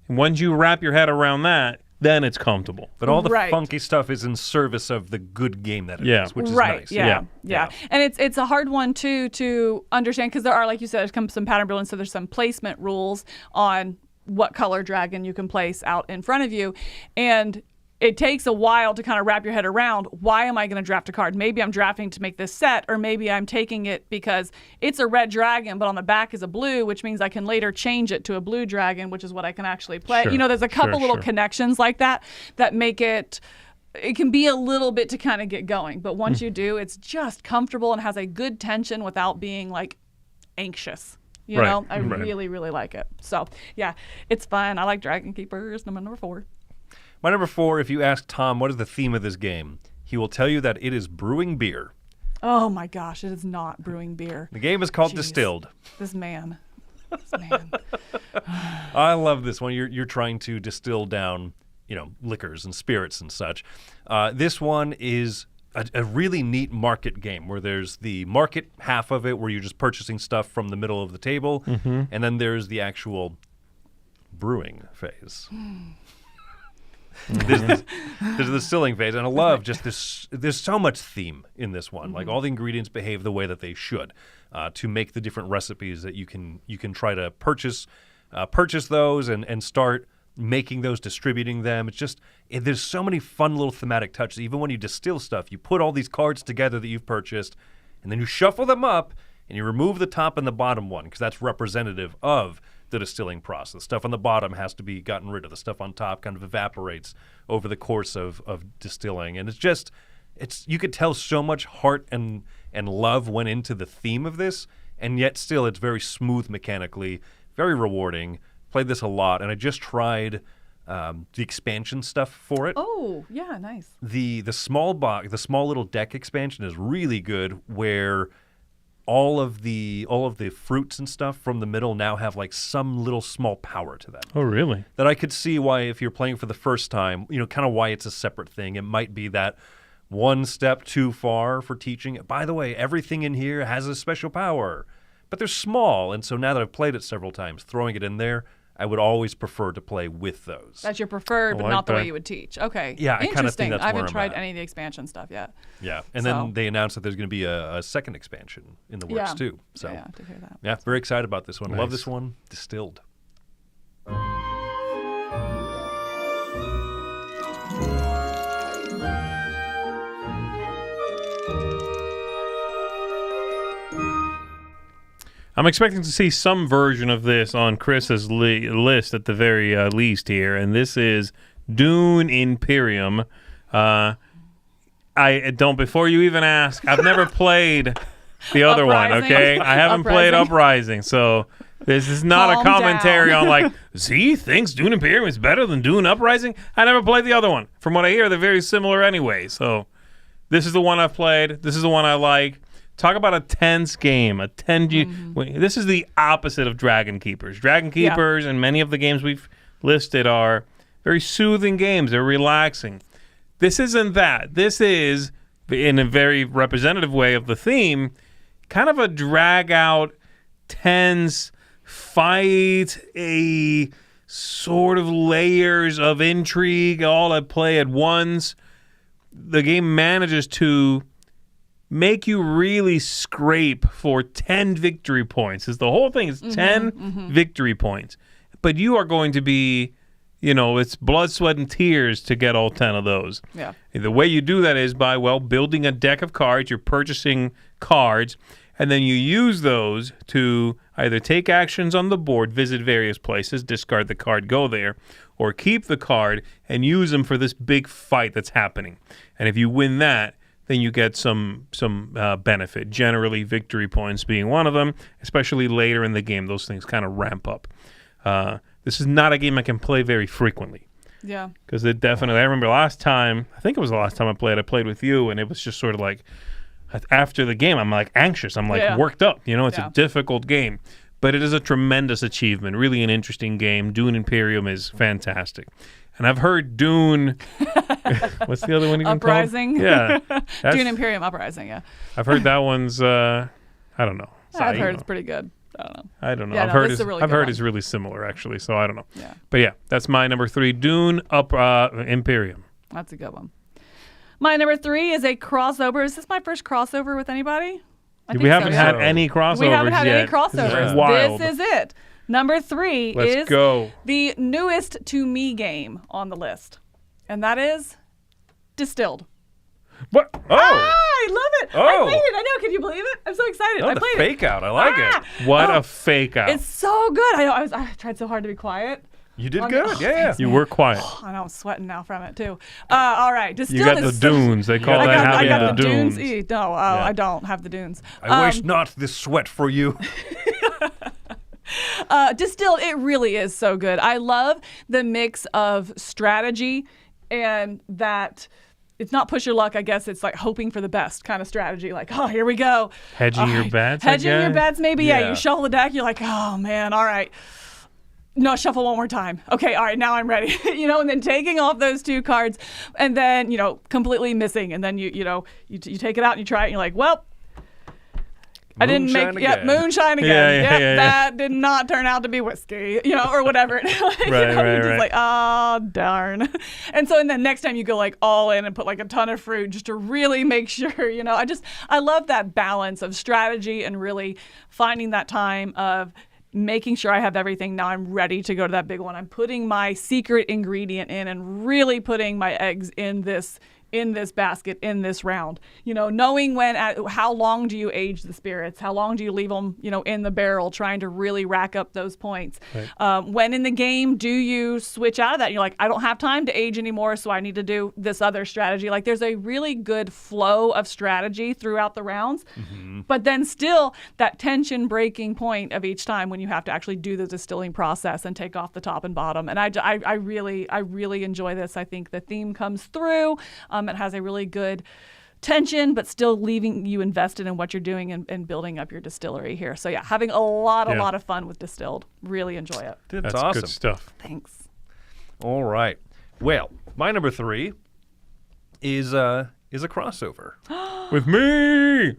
And once you wrap your head around that, then it's comfortable. But all the Right. funky stuff is in service of the good game that it Yeah. is, which is Right. nice. Yeah. And it's a hard one too to understand because there are, like you said, there's some pattern building. So there's some placement rules on what color dragon you can place out in front of you, and it takes a while to kind of wrap your head around, why am I going to draft a card? Maybe I'm drafting to make this set, or maybe I'm taking it because it's a red dragon, but on the back is a blue, which means I can later change it to a blue dragon, which is what I can actually play. Sure. You know, there's a couple little Sure. connections like that make it can be a little bit to kind of get going. But once you do, it's just comfortable and has a good tension without being like anxious. You Right. know, I Right. really, really like it. So, yeah, it's fun. I like Dragon Keepers, number 4. My number 4, if you ask Tom what is the theme of this game, he will tell you that it is brewing beer. Oh my gosh, it is not brewing beer. The game is called Jeez. Distilled. This man. I love this one. You're trying to distill down, liquors and spirits and such. This one is a really neat market game where there's the market half of it where you're just purchasing stuff from the middle of the table, and then there's the actual brewing phase. There's the distilling phase, and I love just this. There's so much theme in this one. Like all the ingredients behave the way that they should to make the different recipes that you can try to purchase those and start making those, distributing them. It's just there's so many fun little thematic touches. Even when you distill stuff, you put all these cards together that you've purchased, and then you shuffle them up and you remove the top and the bottom one because that's representative of the distilling process. The stuff on the bottom has to be gotten rid of. The stuff on top kind of evaporates over the course of distilling. And it's you could tell so much heart and love went into the theme of this, and yet still it's very smooth mechanically, very rewarding. Played this a lot, and I just tried the expansion stuff for it. Oh, yeah, nice. The small little deck expansion is really good, where all of the fruits and stuff from the middle now have like some little small power to them. Oh, really? That I could see why, if you're playing for the first time, kind of why it's a separate thing. It might be that one step too far for teaching it. By the way, everything in here has a special power, but they're small. And so now that I've played it several times, throwing it in there, I would always prefer to play with those. That's your preferred, but like not the that. way you would teach. Okay. Yeah, I kinda think Interesting. that's I haven't where I'm tried at. any of the expansion stuff yet. Yeah, and So- then they announced that there's going to be a second expansion in the works Yeah. too. So Yeah, to hear that. yeah, very excited about this one. Love Nice. this one. Distilled. I'm expecting to see some version of this on Chris's list at the very least here, and this is Dune Imperium. I don't. Before you even ask, I've never played the other one. Uprising. Okay, I haven't played Uprising, so this is not Calm a commentary down. on like Zee thinks Dune Imperium is better than Dune Uprising. I never played the other one. From what I hear, they're very similar anyway. So this is the one I've played. This is the one I like. Talk about a tense game. This is the opposite of Dragon Keepers. Dragon Keepers and many of the games we've listed are very soothing games. They're relaxing. This isn't that. This is, in a very representative way of the theme, kind of a drag-out, tense fight, a sort of layers of intrigue all at play at once. The game manages to make you really scrape for 10 victory points. The whole thing is 10 victory points. But you are going to be, it's blood, sweat, and tears to get all 10 of those. Yeah. The way you do that is by, building a deck of cards. You're purchasing cards, and then you use those to either take actions on the board, visit various places, discard the card, go there, or keep the card and use them for this big fight that's happening. And if you win that, then you get some benefit. Generally, victory points being one of them, especially later in the game. Those things kind of ramp up. This is not a game I can play very frequently. Yeah. Because it definitely, I remember last time, I think it was the last time I played with you, and it was just sort of like, after the game, I'm like anxious. I'm like worked up. It's a difficult game. But it is a tremendous achievement. Really an interesting game. Dune Imperium is fantastic. And I've heard Dune, what's the other one you can call it? Uprising. Yeah. Dune Imperium Uprising, yeah. I've heard that one's, I don't know. I've heard it's pretty good. I don't know. Yeah, I've no, heard this is a really I've good heard one. it's really similar actually, so I don't know. Yeah. But yeah, that's my number 3, Dune Imperium. That's a good one. My number 3 is a crossover. Is this my first crossover with anybody? I think We haven't so, had yeah. any crossovers We haven't had yet. any crossovers. This is wild. This is it. Number 3 Let's is go. the newest to me game on the list, and that is Distilled. What? Oh, I love it. I Oh. played it. I know. Can you believe it? I'm so excited. Oh, I the played fake it. out. I like it. what Oh, a fake out. It's so good. I know. I tried so hard to be quiet. You did Oh, good. oh, Yeah. thanks, You were quiet. I know. I'm sweating now from it too. All right. Distilled You got the is so- dunes. They call I that got- having I got the the dunes. dunes. No, I don't have the dunes. I waste not this sweat for you. Distilled, it really is so good. I love the mix of strategy and that it's not push your luck. I guess it's like hoping for the best kind of strategy. Like, oh, here we go. Hedging All your right. bets, I Hedging your guess? bets, maybe. Yeah. Yeah. You shuffle the deck. You're like, oh, man. All right. No, shuffle one more time. Okay, all right, now I'm ready. And then taking off those 2 cards and then, completely missing. And then, you take it out and you try it and you're like, well, I didn't Moonshine make again. moonshine again. Yeah. That did not turn out to be whiskey, or whatever. Like, Right. You're just like, oh, darn. And then next time you go like all in and put like a ton of fruit just to really make sure, I love that balance of strategy and really finding that time of making sure I have everything. Now I'm ready to go to that big one. I'm putting my secret ingredient in and really putting my eggs in this basket, in this round, knowing how long do you age the spirits? How long do you leave them, in the barrel, trying to really rack up those points? Right. When in the game, do you switch out of that? And you're like, I don't have time to age anymore, so I need to do this other strategy. Like there's a really good flow of strategy throughout the rounds, but then still that tension breaking point of each time when you have to actually do the distilling process and take off the top and bottom. And I really enjoy this. I think the theme comes through. It has a really good tension, but still leaving you invested in what you're doing and building up your distillery here. So yeah, having a lot of fun with Distilled. Really enjoy it. That's That's awesome. good stuff. Thanks. All right. Well, my number 3 is a crossover With me.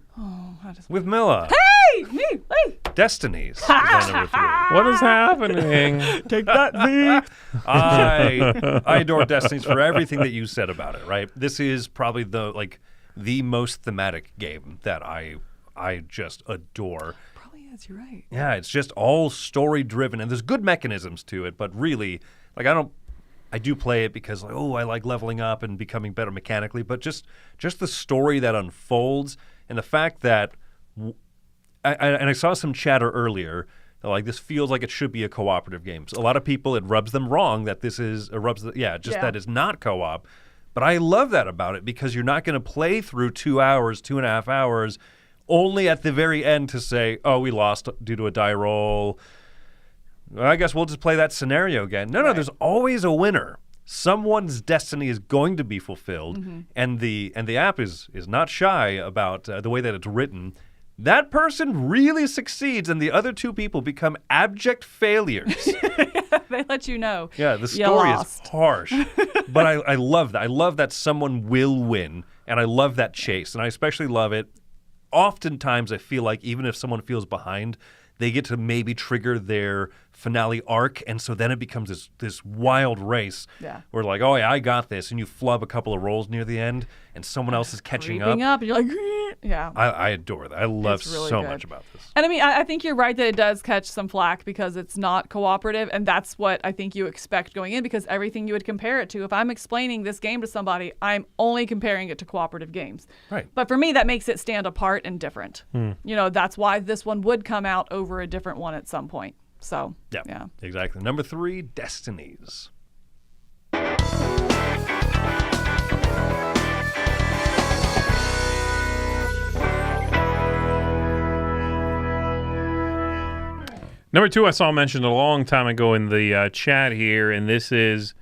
with Milla. Hey, me, hey. Destinies is my number 3. What is happening? Take that, V. I adore Destinies for everything that you said about it, right? This is probably the most thematic game that I just adore. Probably is. You're right. Yeah, it's just all story driven, and there's good mechanisms to it, but really, I do play it because I like leveling up and becoming better mechanically, but just the story that unfolds and the fact that I saw some chatter earlier. Like, this feels like it should be a cooperative game. So a lot of people, it rubs them wrong that this is, that it's not co-op. But I love that about it because you're not going to play through 2 hours, 2.5 hours, only at the very end to say, oh, we lost due to a die roll. I guess we'll just play that scenario again. No, there's always a winner. Someone's destiny is going to be fulfilled, and the app is not shy about the way that it's written. That person really succeeds, and the other 2 people become abject failures. They let you know. Yeah, the you story is lost. harsh. But I love that. I love that someone will win, and I love that chase. And I especially love it. Oftentimes, I feel like even if someone feels behind, they get to maybe trigger their finale arc, and so then it becomes this wild race where like, oh yeah, I got this, and you flub a couple of rolls near the end, and someone else is catching up. And you're like, yeah. I adore that. I love really so good. much about this. And I mean, I think you're right that it does catch some flack because it's not cooperative, and that's what I think you expect going in, because everything you would compare it to, if I'm explaining this game to somebody, I'm only comparing it to cooperative games. Right. But for me, that makes it stand apart and different. That's why this one would come out over a different one at some point. So, yeah. Exactly. Number 3, Destinies. Number 2, I saw mentioned a long time ago in the chat here, and this is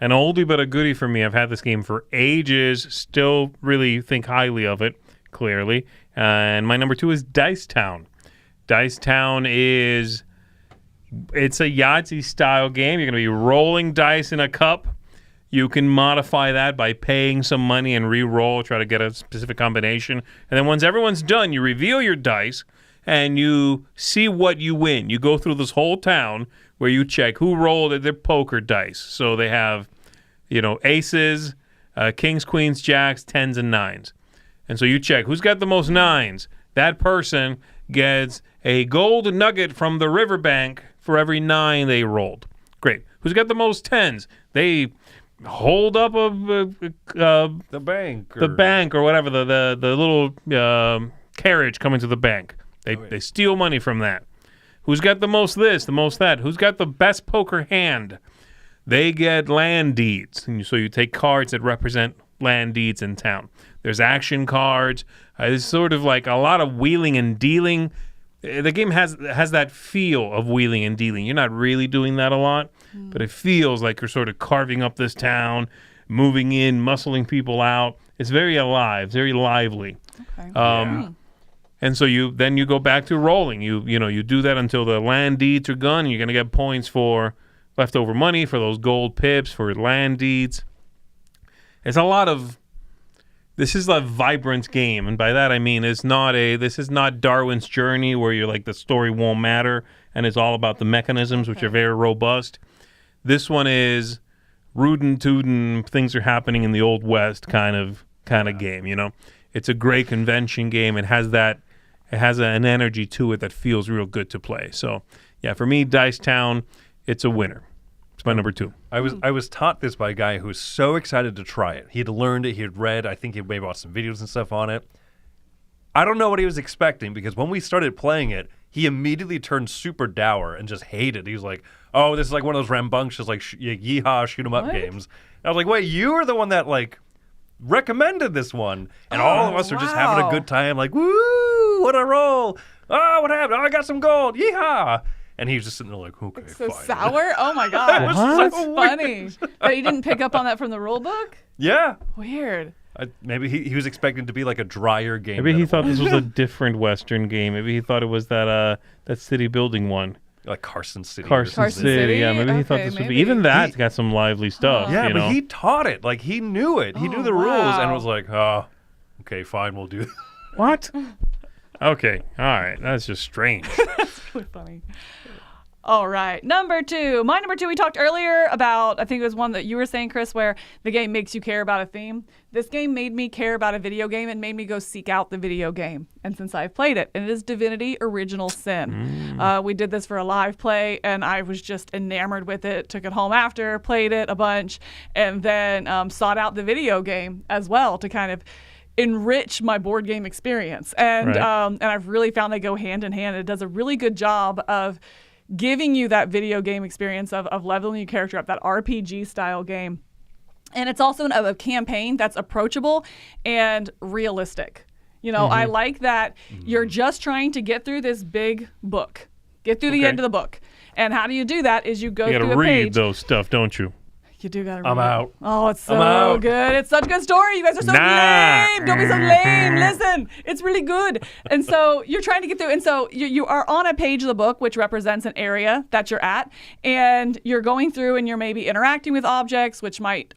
an oldie but a goodie for me. I've had this game for ages, still really think highly of it, clearly. And my number 2 is Dice Town. Dice Town it's a Yahtzee-style game. You're going to be rolling dice in a cup. You can modify that by paying some money and re-roll, try to get a specific combination. And then once everyone's done, you reveal your dice. and you see what you win. You go through this whole town where you check who rolled their poker dice. So they have, aces, kings, queens, jacks, 10s, and 9s. And so you check who's got the most 9s. That person gets a gold nugget from the riverbank for every 9 they rolled. Great. Who's got the most 10s? They hold up the bank. The bank or whatever, the little carriage coming to the bank. They steal money from that. Who's got the most this, the most that? Who's got the best poker hand? They get land deeds. And so you take cards that represent land deeds in town. There's action cards. It's sort of like a lot of wheeling and dealing. The game has that feel of wheeling and dealing. You're not really doing that a lot, but it feels like you're sort of carving up this town, moving in, muscling people out. It's very alive, very lively. Okay. And so you go back to rolling. You do that until the land deeds are gone. You're going to get points for leftover money, for those gold pips, for land deeds. It's a lot of... This is a vibrant game, and by that I mean this is not Darwin's Journey where you're like the story won't matter and it's all about the mechanisms, which are very robust. This one is rootin' tootin', things are happening in the Old West kind of game, It's a great convention game. It has an energy to it that feels real good to play. So, yeah, for me, Dice Town, it's a winner. It's my number 2. I was taught this by a guy who was so excited to try it. He had learned it. He had read. I think he maybe watched some videos and stuff on it. I don't know what he was expecting because when we started playing it, he immediately turned super dour and just hated. He was like, "Oh, this is like one of those rambunctious like yeehaw shoot 'em up games." And I was like, "Wait, you were the one that like recommended this one, and all of us are just having a good time. Like, woo, what a roll! Oh, what happened? Oh, I got some gold! Yeehaw!" And he was just sitting there like, okay, so fine. sour? Oh my gosh. What? That's funny. But you didn't pick up on that from the rule book? Yeah. Weird. Maybe he was expecting to be like a drier game. Maybe he thought this was a different Western game. Maybe he thought it was that city building one. Like Carson City. Carson City. Yeah, maybe he thought this would be. Even that's got some lively stuff. Yeah, but he taught it. Like, he knew it. He knew the rules and was like, oh, okay, fine, we'll do that. What? Okay, all right. That's just strange. That's really funny. All right. Number 2. My number 2, we talked earlier about, I think it was one that you were saying, Chris, where the game makes you care about a theme. This game made me care about a video game and made me go seek out the video game. And since I've played it, and it is Divinity Original Sin. We did this for a live play, and I was just enamored with it. Took it home after, played it a bunch, and then sought out the video game as well to kind of enrich my board game experience. And and I've really found they go hand in hand. It does a really good job of giving you that video game experience of leveling your character up, that RPG style game. And it's also a campaign that's approachable and realistic. I like that you're just trying to get through this big book, get through the end of the book. And how do you do that is you go through a page. You gotta read those stuff, don't you? You do gotta read. I'm out. Oh, it's so good. It's such a good story. You guys are so lame. Don't be so lame. Listen, it's really good. And so you're trying to get through. And so you are on a page of the book, which represents an area that you're at. And you're going through and you're maybe interacting with objects, which might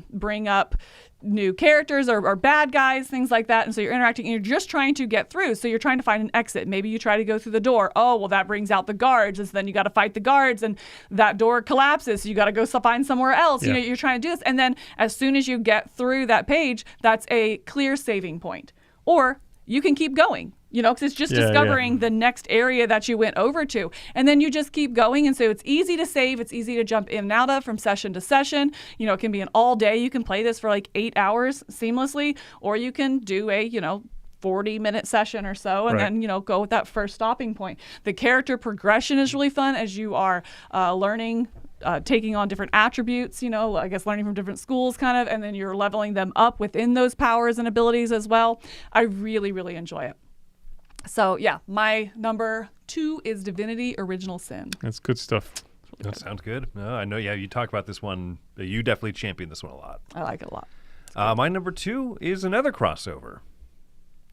bring up new characters or bad guys, things like that. And so you're interacting and you're just trying to get through. So you're trying to find an exit. Maybe you try to go through the door. Oh, well, that brings out the guards. And so then you got to fight the guards and that door collapses. So you got to go find somewhere else. Yeah. You're trying to do this. And then as soon as you get through that page, that's a clear saving point. Or you can keep going. Because it's just discovering the next area that you went over to. And then you just keep going. And so it's easy to save. It's easy to jump in and out of from session to session. It can be an all day. You can play this for like 8 hours seamlessly. Or you can do a, 40-minute session or so and then, go with that first stopping point. The character progression is really fun as you are learning, taking on different attributes, I guess learning from different schools kind of. And then you're leveling them up within those powers and abilities as well. I really, really enjoy it. So, yeah, my number 2 is Divinity Original Sin. That's good stuff. That sounds good. No, I know, you talk about this one. You definitely champion this one a lot. I like it a lot. My number 2 is another crossover.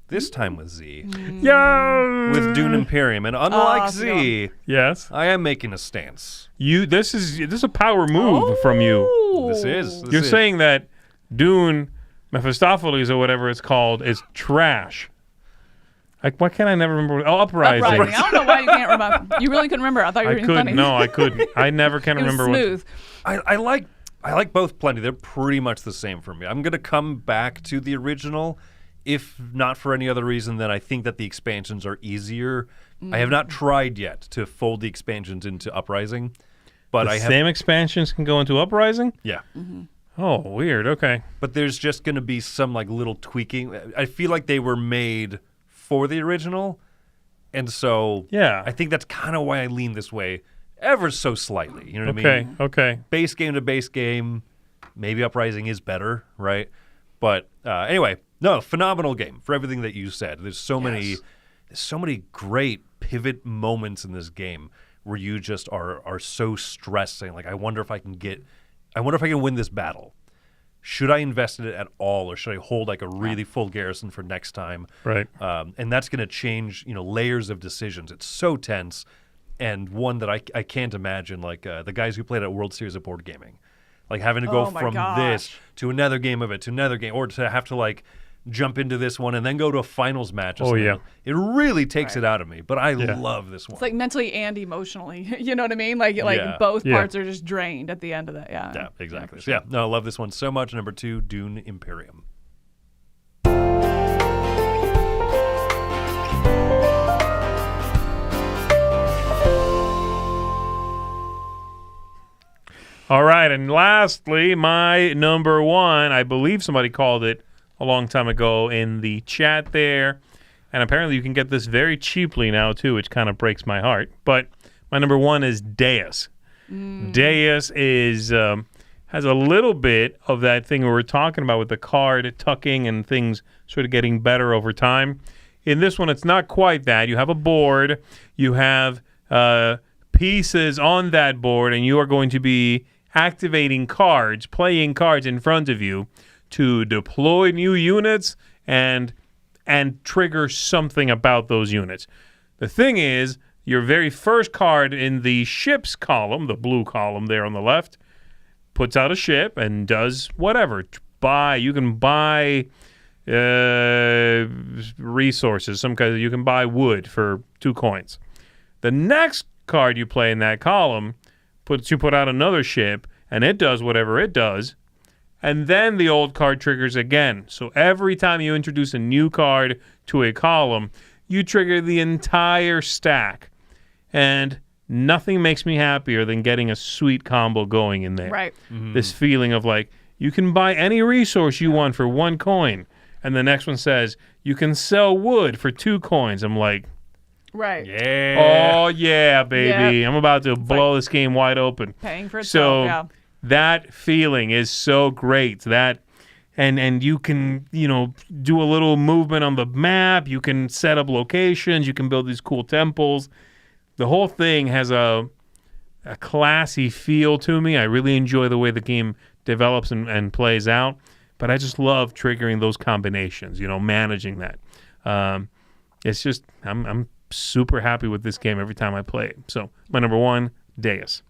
This time with Zee. Yo! With Dune Imperium. And unlike Zee, yes, I am making a stance. This is a power move from you. This is. You're saying that Dune Mephistopheles or whatever it's called is trash. Like, why can't I never remember? Oh, Uprising. Uprising. I don't know why you can't remember. You really couldn't remember. I thought you were I being couldn't. funny. No, I couldn't. I never can It was remember. smooth. I like both plenty. They're pretty much the same for me. I'm gonna come back to the original, if not for any other reason than I think that the expansions are easier. I have not tried yet to fold the expansions into Uprising, but The I have. same expansions can go into Uprising? Yeah. Oh, weird. Okay. But there's just going to be some like little tweaking. I feel like they were made for the original, and so Yeah. I think that's kind of why I lean this way ever so slightly. You know what I mean? Okay. Base game to base game, maybe Uprising is better, right? But anyway, no, phenomenal game for everything that you said. There's so many great pivot moments in this game where you just are so stressed, saying like, I wonder if I can win this battle. Should I invest in it at all, or should I hold like a really full garrison for next time? Right. And that's going to change, layers of decisions. It's so tense, and one that I can't imagine like the guys who played at World Series of Board Gaming, like having to go Oh my from this gosh. to another game of it to another game, or to have to like jump into this one and then go to a finals match. Or Oh, something. yeah. It really takes Right. it out of me, but I Yeah. love this one. It's like mentally and emotionally. You know what I mean? Like Yeah. both Yeah. parts are just drained at the end of that. Yeah. Yeah, exactly. So, yeah, no, I love this one so much. Number 2, Dune Imperium. All right, and lastly, my number 1, I believe somebody called it a long time ago in the chat there, and apparently you can get this very cheaply now too, which kind of breaks my heart. But my number 1 is Deus. Deus is has a little bit of that thing we were talking about with the card tucking and things sort of getting better over time. In this one, it's not quite that. You have a board, you have pieces on that board, and you are going to be activating cards, playing cards in front of you to deploy new units and trigger something about those units. The thing is, your very first card in the ships column, the blue column there on the left, puts out a ship and does whatever. You can buy resources, you can buy wood for 2 coins. The next card you play in that column put out another ship, and it does whatever it does, and then the old card triggers again. So every time you introduce a new card to a column, you trigger the entire stack, and nothing makes me happier than getting a sweet combo going in there. Right. This feeling of like, you can buy any resource you want for 1 coin, and the next one says, you can sell wood for 2 coins. I'm like, Right. Yeah. oh yeah, baby. Yeah. I'm about to blow this game wide open. Paying for So itself. that feeling is so great. That and you can, do a little movement on the map. You can set up locations. You can build these cool temples. The whole thing has a classy feel to me. I really enjoy the way the game develops and plays out. But I just love triggering those combinations, managing that. It's just, I'm super happy with this game every time I play it. So my number 1, Deus.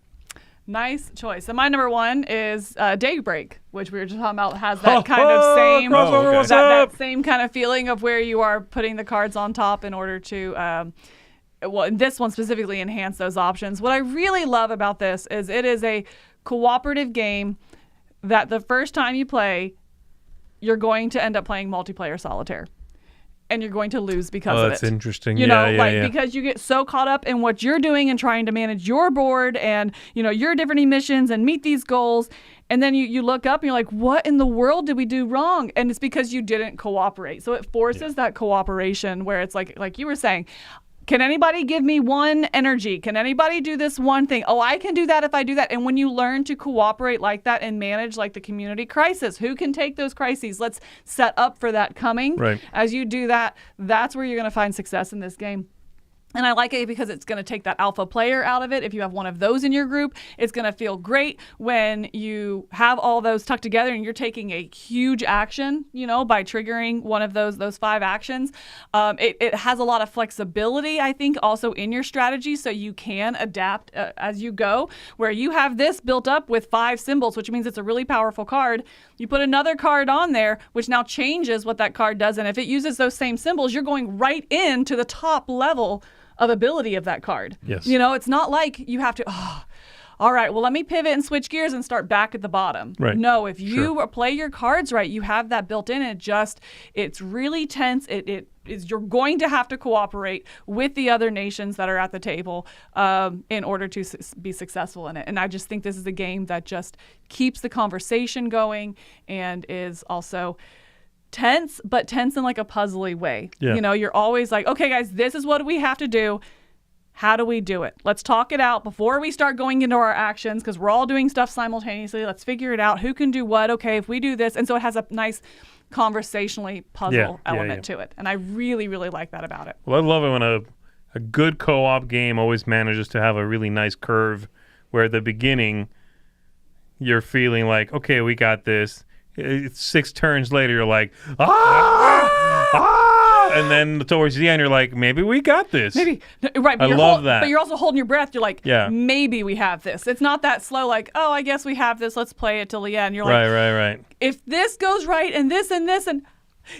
Nice choice. And my number 1 is Daybreak, which we were just talking about, has that kind of same crossover, okay. what's that up? same kind of feeling of where you are putting the cards on top in order to in this one specifically enhance those options. What I really love about this is it is a cooperative game that the first time you play, you're going to end up playing multiplayer solitaire. And you're going to lose because of it. That's interesting. Because you get so caught up in what you're doing and trying to manage your board and, your different missions and meet these goals. And then you look up and you're like, what in the world did we do wrong? And it's because you didn't cooperate. So it forces that cooperation where it's like you were saying, can anybody give me 1 energy? Can anybody do this one thing? Oh, I can do that if I do that. And when you learn to cooperate like that and manage like the community crisis, who can take those crises? Let's set up for that coming. Right. As you do that, that's where you're going to find success in this game. And I like it because it's going to take that alpha player out of it. If you have one of those in your group, it's going to feel great when you have all those tucked together and you're taking a huge action, by triggering one of those 5 actions. It has a lot of flexibility, I think, also in your strategy, so you can adapt as you go, where you have this built up with 5 symbols, which means it's a really powerful card. You put another card on there, which now changes what that card does. And if it uses those same symbols, you're going right into the top level of ability of that card. Yes. It's not like you have to, all right, well, let me pivot and switch gears and start back at the bottom. Right. No, if you play your cards right, you have that built in, and it's really tense. You're going to have to cooperate with the other nations that are at the table in order to be successful in it. And I just think this is a game that just keeps the conversation going and is also tense, but tense in like a puzzly way. Yeah. You're always like, okay, guys, this is what we have to do. How do we do it? Let's talk it out before we start going into our actions, because we're all doing stuff simultaneously. Let's figure it out. Who can do what? Okay, if we do this. And so it has a nice conversationally puzzle element to it. And I really, really like that about it. Well, I love it when a good co-op game always manages to have a really nice curve where at the beginning you're feeling like, okay, we got this. 6 turns later, you're like, and then towards the end, you're like, maybe we got this. Maybe. Right. But I love that. But you're also holding your breath. You're like, Yeah. maybe we have this. It's not that slow, like, oh, I guess we have this. Let's play it till the end. You're like, Right. if this goes right and this and this and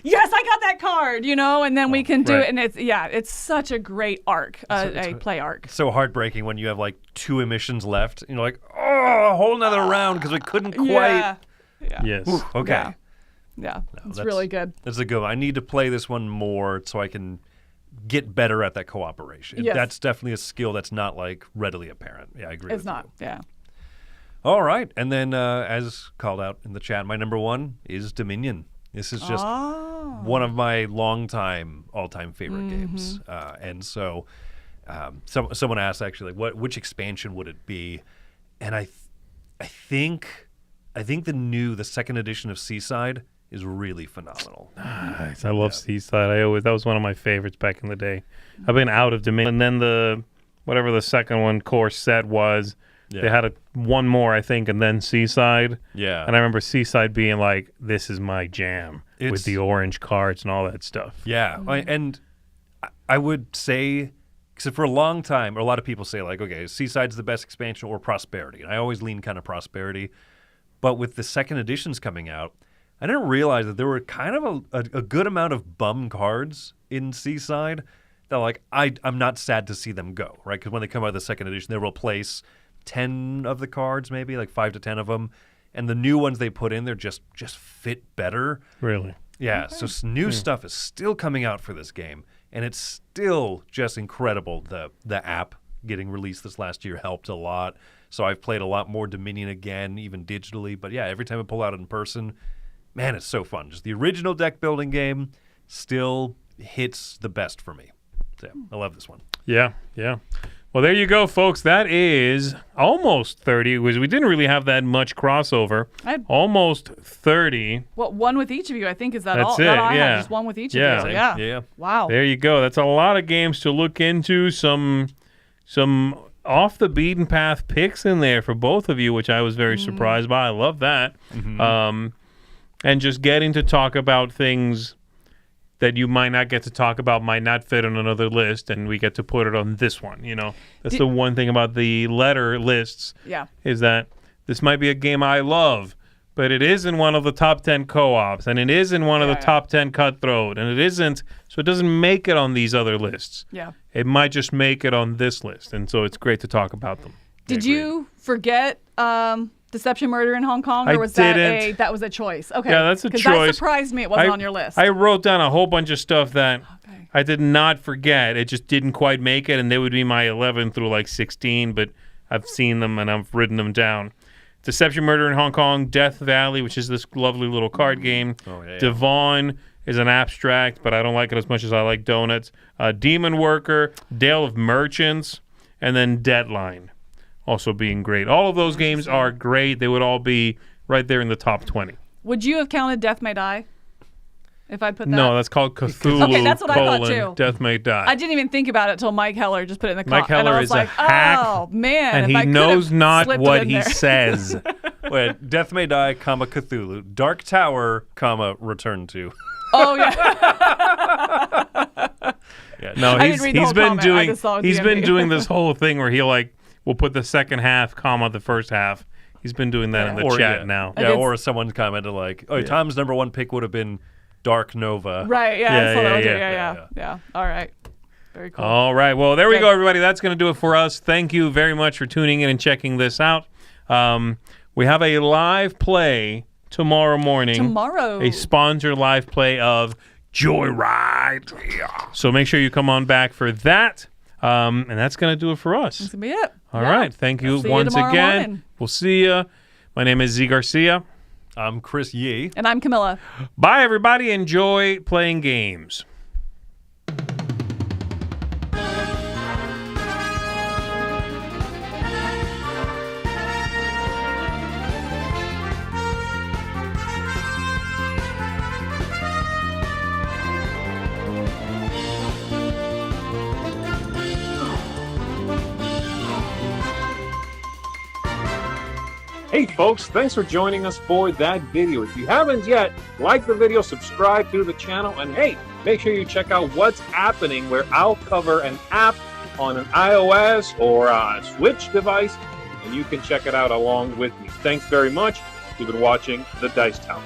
yes, I got that card, and then we can do it. And it's such a great arc, a play arc. So heartbreaking when you have like 2 emissions left. And you're like, oh, a whole nother round because we couldn't quite. Yeah. Yes. Ooh, okay. Yeah. It's really good. That's a good one. I need to play this one more so I can get better at that cooperation. Yes. That's definitely a skill that's not like readily apparent. Yeah, I agree It's with not. you. Yeah. All right. And then as called out in the chat, my number 1 is Dominion. This is just one of my all-time favorite games. And so someone asked actually, which expansion would it be? And I think the second edition of Seaside is really phenomenal. Nice. I love Seaside. That was one of my favorites back in the day. I've been out of Dominion. And then whatever the second one core set was, they had one more, I think, and then Seaside. Yeah. And I remember Seaside being like, this is my jam with the orange cards and all that stuff. Yeah. And I would say, because for a long time, or a lot of people say like, okay, Seaside's the best expansion or Prosperity. And I always lean kind of Prosperity. But with the second editions coming out, I didn't realize that there were kind of a good amount of bum cards in Seaside that like I'm not sad to see them go, right? Because when they come out of the second edition, they'll replace 10 of the cards, maybe like 5 to 10 of them, and the new ones they put in there just fit better. Really? Yeah. Okay. So new stuff is still coming out for this game, and it's still just incredible. The app getting released this last year helped a lot. So I've played a lot more Dominion again, even digitally. But yeah, every time I pull out in person, man, it's so fun. Just the original deck building game still hits the best for me. So yeah, I love this one. Yeah. Well, there you go, folks. That is almost 30. We didn't really have that much crossover. Almost 30. Well, one with each of you, I think, is that That's all? it, That I yeah. have just one with each of you. Yeah. Wow. There you go. That's a lot of games to look into. Some off the beaten path picks in there for both of you, which I was very surprised by. I love that. And just getting to talk about things that you might not get to talk about, might not fit on another list, and we get to put it on this one. That's the one thing about the letter lists. Yeah. Is that this might be a game I love, but it isn't one of the top 10 co-ops, and it isn't one of the top 10 cutthroat, and it isn't, so it doesn't make it on these other lists. Yeah. It might just make it on this list, and so it's great to talk about them. Did you forget Deception Murder in Hong Kong, or was that was a choice? Okay. Yeah, that's a choice. Because that surprised me it wasn't on your list. I wrote down a whole bunch of stuff that I did not forget. It just didn't quite make it, and they would be my 11 through like 16, but I've seen them and I've written them down. Deception Murder in Hong Kong, Death Valley, which is this lovely little card game. Devon is an abstract, but I don't like it as much as I like Donuts. Demon Worker, Dale of Merchants, and then Deadline also being great. All of those games are great. They would all be right there in the top 20. Would you have counted Death May Die? if I put that? No, that's called Cthulhu. Okay, that's what I thought, too. Death May Die. I didn't even think about it until Mike Heller just put it in the Mike and I Heller was is like, a hack, oh, man. and if he I could knows have not slipped what it in he there. says. Wait, Death May Die, Cthulhu. Dark Tower, Return to. Oh, yeah. Yeah. No, I didn't read the whole comment. I just saw he's been DMV. doing this whole thing where he will put the second half, the first half. He's been doing that in the chat now. Yeah, or someone commented like, "Oh, Tom's number one pick would have been Dark Nova." Right, yeah. I saw that one too. Yeah. Yeah. All right. Very cool. All right. Well, there we go, everybody. That's going to do it for us. Thank you very much for tuning in and checking this out. We have a live play tomorrow morning. Tomorrow. A sponsored live play of Joyride. So make sure you come on back for that. And that's going to do it for us. That's going to be it. All right. Thank you See you once tomorrow again. morning. We'll see you. My name is Zee Garcia. I'm Chris Yee. And I'm Camilla. Bye, everybody. Enjoy playing games. Hey folks, thanks for joining us for that video. If you haven't yet, like the video, subscribe to the channel, and hey, make sure you check out what's happening where I'll cover an app on an iOS or a Switch device, and you can check it out along with me. Thanks very much. You've been watching The Dice Tower.